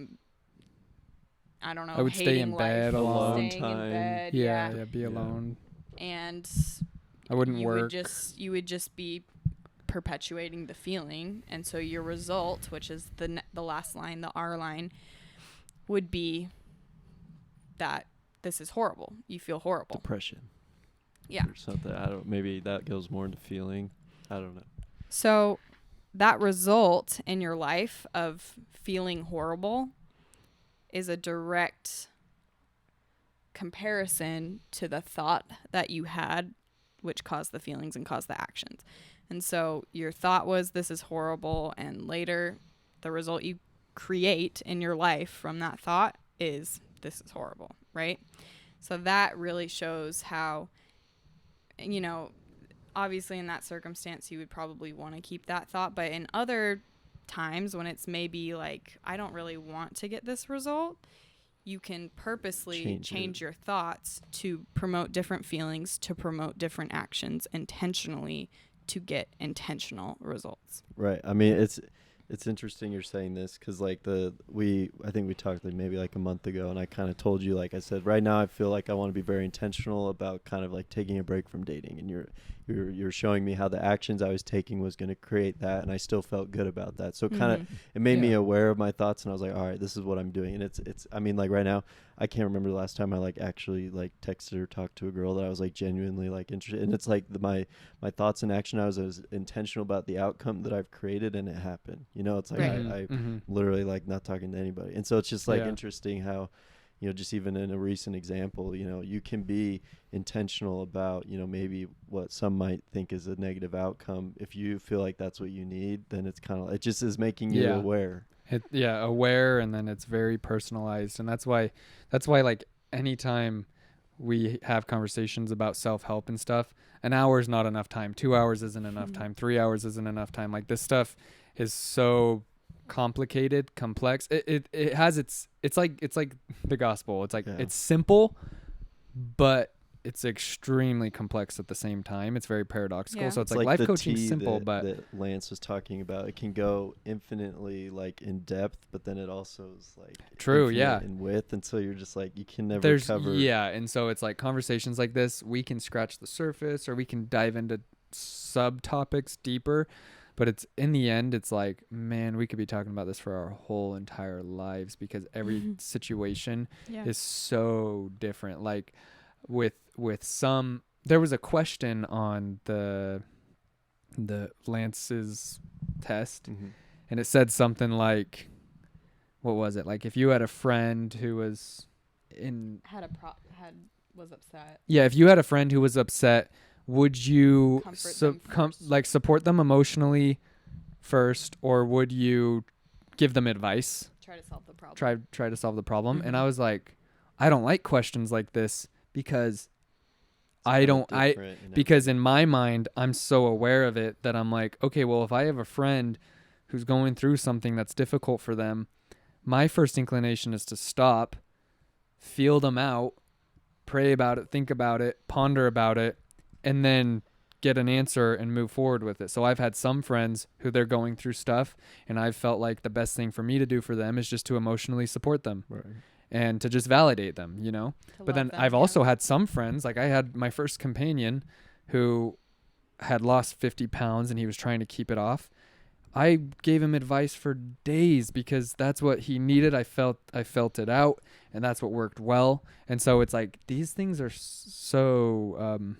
don't know, I would stay in bed alone. Staying in bed, yeah, be alone. And I wouldn't work. You would just be perpetuating the feeling. And so your result, which is the last line, the R line, would be that this is horrible. You feel horrible. Depression. Yeah. Or something. Maybe that goes more into feeling. I don't know. So that result in your life of feeling horrible is a direct comparison to the thought that you had, which caused the feelings and caused the actions. And so your thought was, this is horrible. And later, the result you create in your life from that thought is, this is horrible, right? So that really shows how, you know, obviously in that circumstance, you would probably want to keep that thought. But in other times when it's maybe like, I don't really want to get this result, you can purposely change your thoughts to promote different feelings, to promote different actions intentionally to get intentional results. Right. I mean, it's interesting you're saying this because like I think we talked like maybe like a month ago, and I kind of told you, like I said, right now I feel like I want to be very intentional about kind of like taking a break from dating, and you're showing me how the actions I was taking was going to create that, and I still felt good about that. So kind of it made me aware of my thoughts, and I was like, all right, this is what I'm doing. And it's I mean, like right now I can't remember the last time I like actually like texted or talked to a girl that I was like genuinely like interested. And it's like my thoughts and action, I was intentional about the outcome that I've created, and it happened. You know, it's like I literally like not talking to anybody. And so it's just like interesting how, you know, just even in a recent example, you know, you can be intentional about, you know, maybe what some might think is a negative outcome. If you feel like that's what you need, then it's kind of, it just is making you aware. Aware, and then it's very personalized. And that's why like anytime we have conversations about self-help and stuff, an hour is not enough time. 2 hours isn't enough time. 3 hours isn't enough time. Like this stuff is so complicated, complex. It has it's like the gospel. It's like it's simple, but it's extremely complex at the same time. It's very paradoxical. Yeah. So it's like life coaching is simple, but that Lance was talking about, it can go infinitely like in depth, but then it also is like in width, and so you're just like you can never cover. And so it's like conversations like this, we can scratch the surface or we can dive into subtopics deeper. But it's in the end, it's like, man, we could be talking about this for our whole entire lives because every situation is so different. Like with some, there was a question on the Lance's test, and it said something like, what was it? Like if you had a friend who was was upset. Yeah, if you had a friend who was upset, would you support them emotionally first, or would you give them advice? Try to solve the problem. Try to solve the problem. And I was like, I don't like questions like this because because in my mind, I'm so aware of it that I'm like, okay, well, if I have a friend who's going through something that's difficult for them, my first inclination is to stop, feel them out, pray about it, think about it, ponder about it, and then get an answer and move forward with it. So I've had some friends who they're going through stuff, and I've felt like the best thing for me to do for them is just to emotionally support them and to just validate them, you know? But then I've also had some friends, like I had my first companion who had lost 50 pounds and he was trying to keep it off. I gave him advice for days because that's what he needed. I felt it out, and that's what worked well. And so it's like these things are so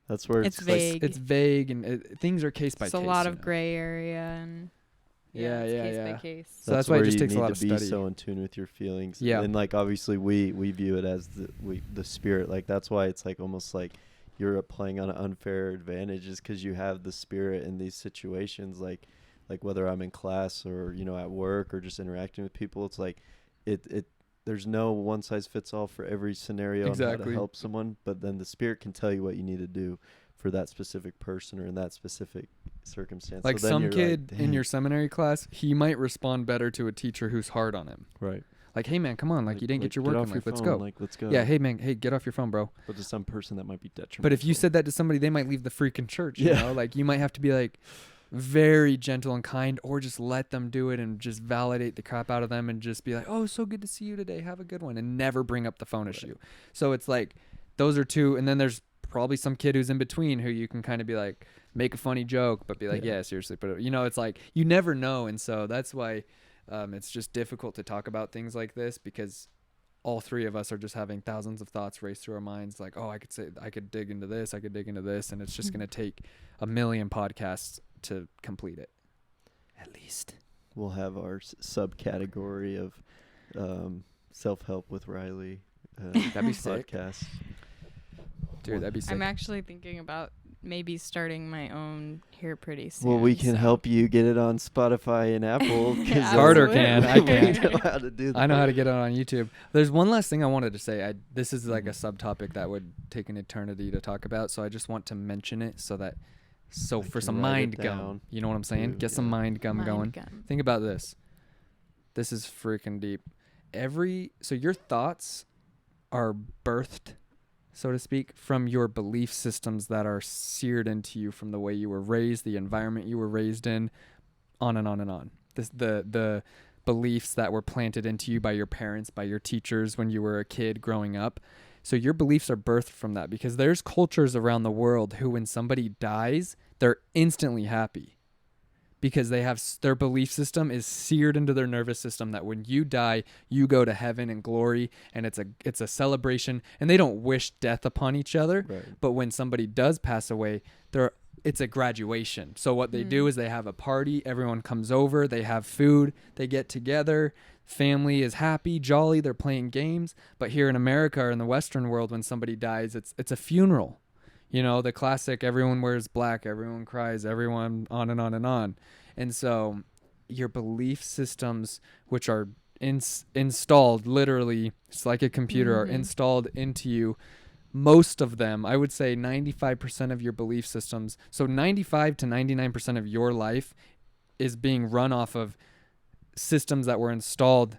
that's where it's vague. It's vague, and things are case by case. It's a lot of gray area, and case by case. So that's why it just takes a lot of study. You need to be so in tune with your feelings. Yeah. And like obviously we view it as the spirit. Like that's why it's like almost like you're playing on an unfair advantage, is because you have the spirit in these situations. Like whether I'm in class or, you know, at work or just interacting with people, it's like it there's no one size fits all for every scenario on how to help someone, but then the spirit can tell you what you need to do for that specific person or in that specific circumstance. Like so some kid in your seminary class, he might respond better to a teacher who's hard on him. Right. Like, hey man, come on, like you didn't get your work in, like let's go. Like let's go. Yeah, hey man, hey, get off your phone, bro. But to some person that might be detrimental. But if you said that to somebody, they might leave the freaking church, you know? Like you might have to be like very gentle and kind, or just let them do it and just validate the crap out of them and just be like, oh, so good to see you today, have a good one, and never bring up the phone issue. So it's like those are two, and then there's probably some kid who's in between who you can kind of be like, make a funny joke, but be like, yeah, seriously. But, it's like you never know. And so that's why it's just difficult to talk about things like this, because all three of us are just having thousands of thoughts race through our minds. Like, oh, I could dig into this. I could dig into this. And it's just going to take a million podcasts to complete it. At least. We'll have our subcategory of self-help with Riley. That'd be sick. Podcast. Dude, that'd be sick. I'm actually thinking about maybe starting my own here pretty soon. Well, we can help you get it on Spotify and Apple. Carter can. I can't. know how to do that. I know how to get it on YouTube. There's one last thing I wanted to say. This is like a subtopic that would take an eternity to talk about, so I just want to mention it so for some mind gum. You know what I'm saying? Get some mind gum going. Think about this. This is freaking deep. So your thoughts are birthed, so to speak, from your belief systems that are seared into you from the way you were raised, the environment you were raised in, on and on and on. The beliefs that were planted into you by your parents, by your teachers when you were a kid growing up. So your beliefs are birthed from that, because there's cultures around the world who, when somebody dies, they're instantly happy, because they have their belief system is seared into their nervous system that when you die, you go to heaven and glory, and it's a celebration, and they don't wish death upon each other. Right. But when somebody does pass away, it's a graduation. So what they do is they have a party, everyone comes over, they have food, they get together, family is happy, jolly, they're playing games. But here in America or in the Western world, when somebody dies, it's a funeral. The classic, everyone wears black, everyone cries, everyone on and on and on. And so your belief systems, which are installed, literally, it's like a computer, are installed into you. Most of them, I would say 95% of your belief systems, so 95 to 99% of your life is being run off of belief systems that were installed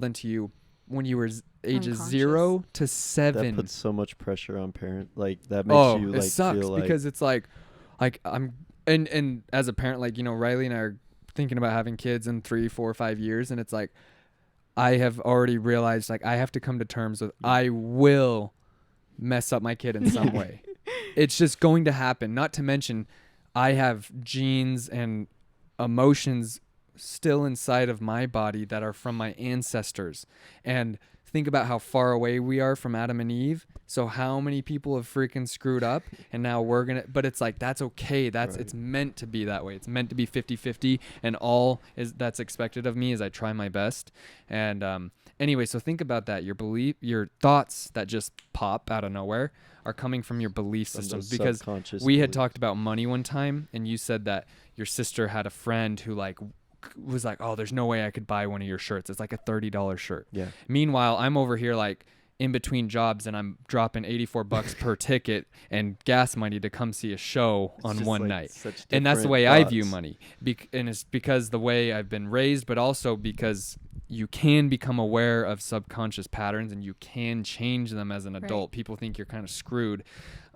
into you when you were ages 0 to 7. That puts so much pressure on parents. Like, that makes you it sucks feel like, because it's like I'm and as a parent, Riley and I are thinking about having kids in 3, 4, 5 years, and it's like I have already realized I have to come to terms with I will mess up my kid in some way. It's just going to happen. Not to mention I have genes and emotions still inside of my body that are from my ancestors. And think about how far away we are from Adam and Eve. So how many people have freaking screwed up, and now but it's like, that's okay. It's meant to be that way. It's meant to be 50-50, and all that's expected of me is I try my best. And anyway, so think about that. Your thoughts that just pop out of nowhere are coming from your belief systems, because we had talked about money one time, and you said that your sister had a friend who was like, oh, there's no way I could buy one of your shirts. It's like a $30 shirt. Yeah. Meanwhile, I'm over here in between jobs, and I'm dropping $84 per ticket and gas money to come see a show on one night. And that's the way I view money. And it's because the way I've been raised, but also because you can become aware of subconscious patterns, and you can change them as an adult. Right. People think you're kind of screwed.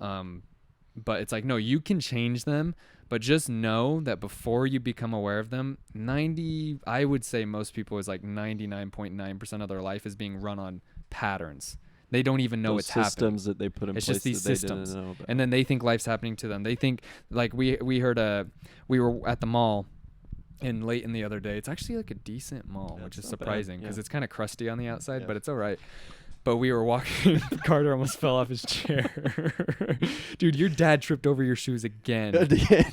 But it's like, no, you can change them. But just know that before you become aware of them, I would say most people is 99.9% of their life is being run on patterns. They don't even know it's happening. Systems that they put in place. It's just these that systems. They didn't know about. And then they think life's happening to them. They think, we heard we were at the mall in Layton the other day. It's actually a decent mall, which is surprising because it's kind of crusty on the outside, but it's all right. But we were walking, Carter almost fell off his chair. Dude, your dad tripped over your shoes again.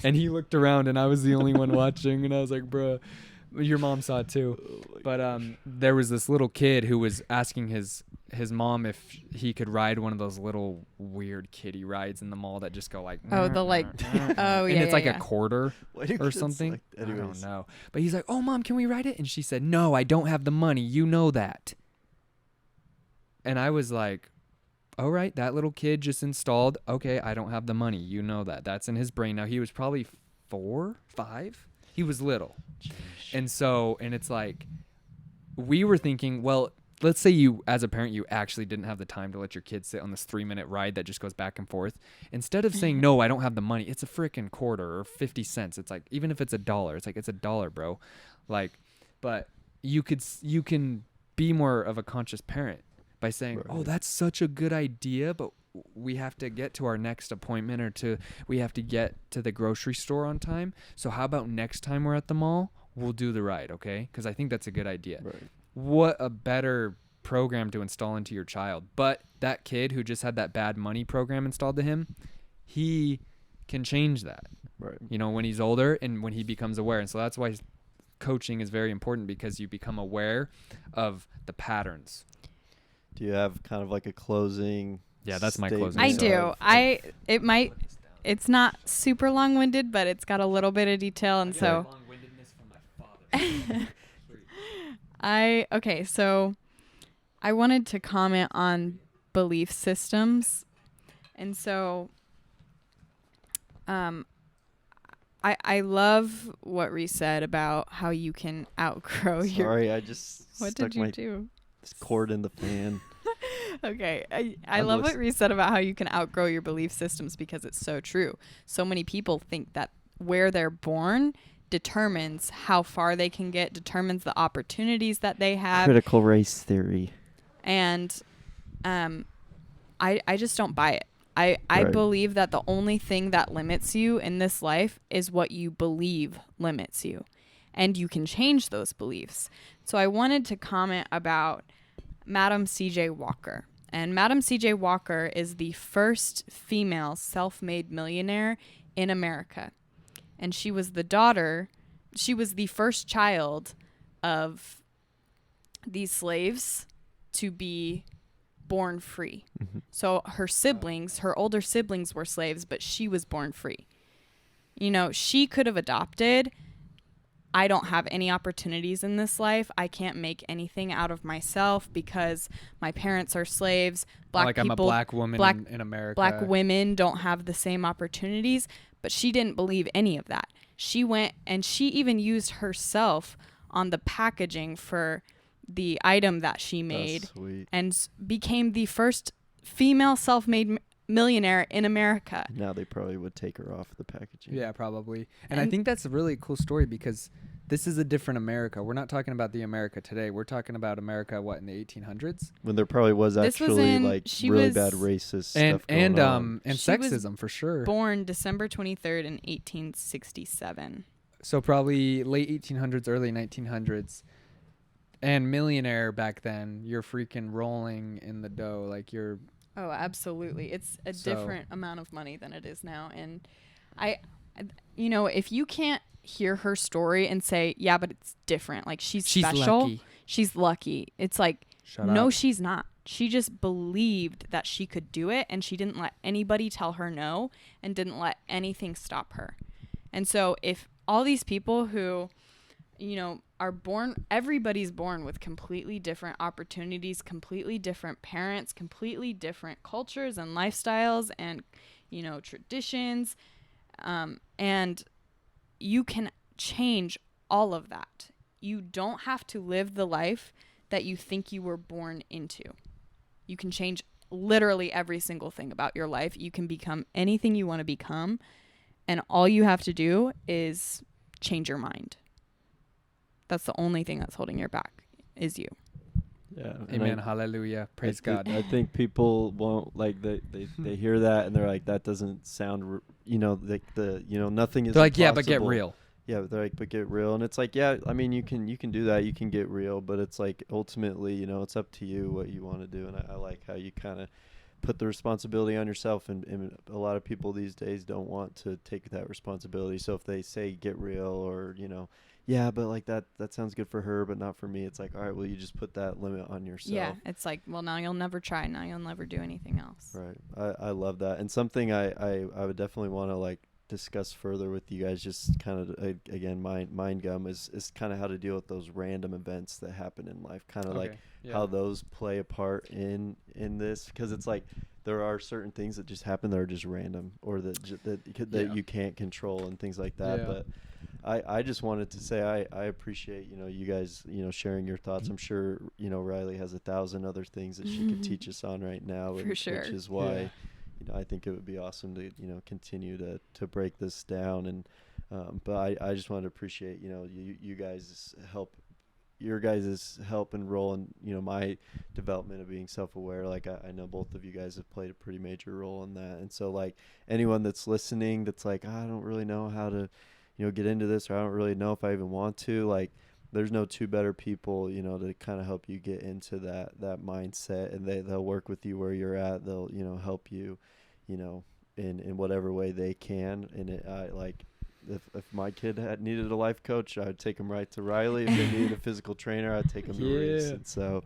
And he looked around, and I was the only one watching, and I was like, bruh. Your mom saw it too. But there was this little kid who was asking his mom if he could ride one of those little weird kiddie rides in the mall that just go and it's a quarter or something. I don't know. But he's like, oh, Mom, can we ride it? And she said, no, I don't have the money. You know that. And I was like, all right, that little kid just installed, okay, I don't have the money. You know that. That's in his brain. Now, he was probably 4, 5. He was little. Jeez. And it's like, we were thinking, well, let's say you, as a parent, you actually didn't have the time to let your kid sit on this 3-minute ride that just goes back and forth. Instead of saying, no, I don't have the money, it's a freaking quarter or 50 cents. It's like, even if it's $1, it's like, it's $1, bro. But you can be more of a conscious parent by saying, oh, that's such a good idea, but we have to get to our next appointment, or we have to get to the grocery store on time. So how about next time we're at the mall, we'll do the ride, okay? Because I think that's a good idea. Right. What a better program to install into your child. But that kid who just had that bad money program installed to him, he can change that, Right. when he's older and when he becomes aware. And so that's why coaching is very important, because you become aware of the patterns. Do you have kind of like a closing? Yeah, that's my statement? closing. I do. It's not super long-winded, but it's got a little bit of detail. And so so I wanted to comment on belief systems. And so I love what Reese said about how you can outgrow your... Sorry, I just What stuck did you my do? cord in the fan. Okay. I love what Reese said about how you can outgrow your belief systems, because it's so true. So many people think that where they're born determines how far they can get, determines the opportunities that they have. Critical race theory. And I just don't buy it. I Right. believe that the only thing that limits you in this life is what you believe limits you. And you can change those beliefs. So I wanted to comment about Madam C.J. Walker. And Madam C.J. Walker is the first female self-made millionaire in America. And she was the first child of these slaves to be born free. Mm-hmm. So her older siblings were slaves, but she was born free. She could have adopted. I don't have any opportunities in this life. I can't make anything out of myself because my parents are slaves. I'm a black woman in America. Black women don't have the same opportunities, but she didn't believe any of that. She went and she even used herself on the packaging for the item that she made, and became the first female self-made millionaire in America. Now they probably would take her off the packaging. Yeah, probably. And I think that's a really cool story, because this is a different America. We're not talking about the America today. We're talking about America, in the 1800s? When there probably was actually really bad racist stuff going on. And sexism, for sure. Born December 23rd in 1867. So probably late 1800s, early 1900s. And millionaire back then, you're freaking rolling in the dough. Like you're... Oh, absolutely. It's a different amount of money than it is now. And if you can't hear her story and say, yeah, but it's different. Like she's special. Lucky. She's lucky. It's like, Shut no, up. she's not. She just believed that she could do it, and she didn't let anybody tell her no, and didn't let anything stop her. And so if all these people who, are born, everybody's born with completely different opportunities, completely different parents, completely different cultures and lifestyles and, traditions. And you can change all of that. You don't have to live the life that you think you were born into. You can change literally every single thing about your life. You can become anything you want to become. And all you have to do is change your mind. That's the only thing that's holding you back, is you. Yeah. Amen. Hallelujah. Praise God. I think people won't they hear that and they're like, that doesn't sound, nothing is. They're like, impossible. yeah, but get real. Yeah, they're like, but get real. And it's like, yeah, I mean, you can do that. You can get real, but it's like ultimately, it's up to you what you want to do. And I like how you kind of put the responsibility on yourself. And a lot of people these days don't want to take that responsibility. So if they say get real or, yeah, but like that sounds good for her, but not for me. It's like, all right, well, you just put that limit on yourself. Yeah, it's like, well, now you'll never try. Now you'll never do anything else. Right. I love that. And something I would definitely want to discuss further with you guys, just kind of again, mind gum is kind of how to deal with those random events that happen in life, kind of how those play a part in this, because it's like there are certain things that just happen that are just random, or that you can't control and things like that. But I just wanted to say I appreciate you guys sharing your thoughts. I'm sure Riley has 1,000 other things that she could teach us on right now, For sure. which is why I think it would be awesome to continue to break this down. And but I just want to appreciate you guys help your guys' help and role in, you know, my development of being self-aware. Like I know both of you guys have played a pretty major role in that. And so like anyone that's listening that's like, I don't really know how to, you know, get into this, or I don't really know if I even want to, like, there's no two better people, you know, to kind of help you get into that mindset, and they'll work with you where you're at. They'll, you know, help you, you know, in whatever way they can. And like, if my kid had needed a life coach, I'd take him right to Riley. If they needed a physical trainer, I'd take him to Reese. And so,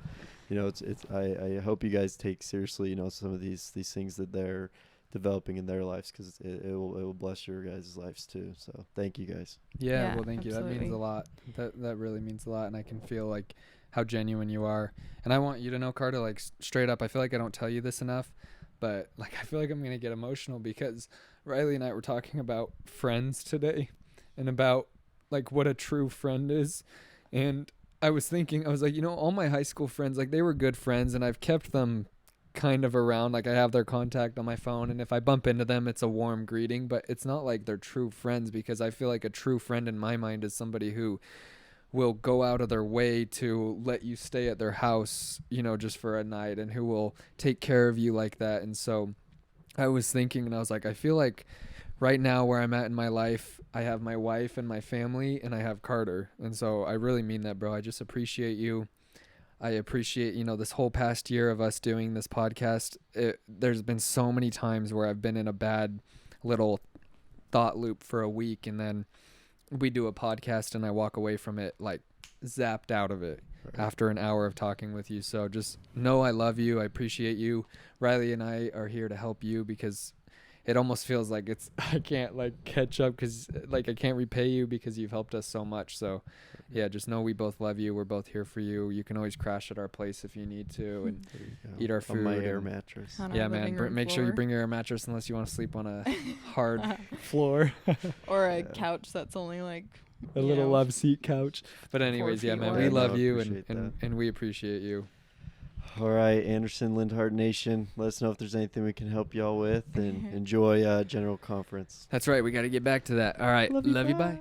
you know, I hope you guys take seriously, you know, some of these things that they're developing in their lives, because it will bless your guys' lives too. So thank you guys. Yeah, well, thank you. That absolutely. means a lot. That really means a lot, and I can feel like how genuine you are. And I want you to know, Carter, like straight up, I feel like I don't tell you this enough, but like I feel like I'm gonna get emotional because Riley and I were talking about friends today, and about like what a true friend is. And I was thinking, I was like, you know, all my high school friends, like they were good friends, and I've kept them kind of around. Like I have their contact on my phone, and if I bump into them, it's a warm greeting, but it's not like they're true friends, because I feel like a true friend in my mind is somebody who will go out of their way to let you stay at their house, you know, just for a night, and who will take care of you like that. And so I was thinking, and I was like, I feel like right now where I'm at in my life, I have my wife and my family, and I have Carter. And so I really mean that, bro. I just appreciate you. I appreciate, you know, this whole past year of us doing this podcast. There's been so many times where I've been in a bad little thought loop for a week, and then we do a podcast and I walk away from it like zapped out of it after an hour of talking with you. So just know I love you. I appreciate you. Riley and I are here to help you, because it almost feels like I can't like catch up, because like I can't repay you because you've helped us so much. So yeah, just know we both love you. We're both here for you. You can always crash at our place if you need to, and eat our food. On my air mattress. Yeah, man. Make sure you bring your air mattress, unless you want to sleep on a hard floor. Or a couch that's only like a little love seat couch. But anyways, yeah, man, we love you, and we appreciate you. All right, Anderson Lindhardt Nation, let us know if there's anything we can help y'all with, and enjoy General Conference. That's right. We got to get back to that. All right. Love you. Bye.